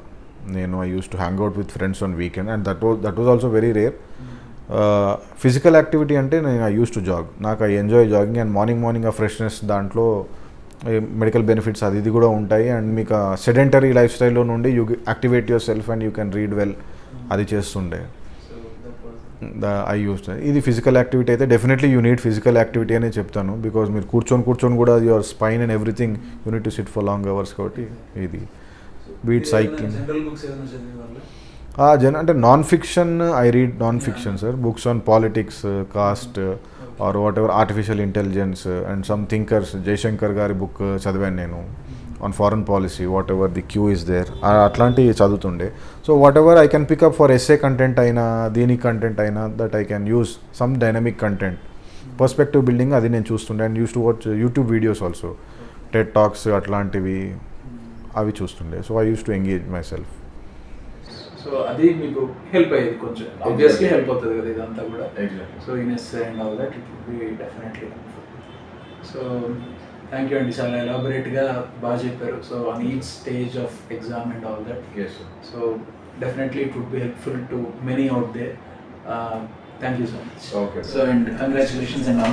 I used to hang out with friends on weekend, and that was also very rare. Physical activity ante I used to jog. I enjoy jogging, and morning a freshness dantlo medical benefits అది ఇది కూడా ఉంటాయి. And మీకు sedentary life స్టైల్లో నుండి you activate yourself and you can read well, అది చేస్తుండే. I use ఇది ఫిజికల్ యాక్టివిటీ అయితే definitely you need physical activity అనే చెప్తాను. బికాజ్ మీరు కూర్చొని కూడా your spine and everything you need to sit for long hours. కాబట్టి ఇది బీట్ సైక్లింగ్. అంటే non fiction I read non fiction sir, books on politics, caste or whatever, artificial intelligence and some thinkers. Jayashankar గారి book చదివాను నేను on foreign policy, whatever the cue is there, అట్లాంటివి చదువుతుండే. So whatever I can pick up for SA content అయినా దీనికి content అయినా, that I can use some dynamic content, perspective building, అది నేను చూస్తుండే. And used to watch YouTube videos also, TED talks అట్లాంటివి అవి చూస్తుండే. So I use to engage myself. So అది మీకు హెల్ప్ అయ్యేది కొంచెం, ఆబ్వియస్లీ హెల్ప్ అవుతుంది కదా ఇదంతా కూడా. Exactly. So in S and all that it will be definitely helpful. So thank you అండి, చాలా ఎలాబొరేట్గా బాగా చెప్పారు. So on each stage of exam and all that. Yes, sir. So definitely it would be helpful to many out there. Thank you so much. Okay. So and congratulations and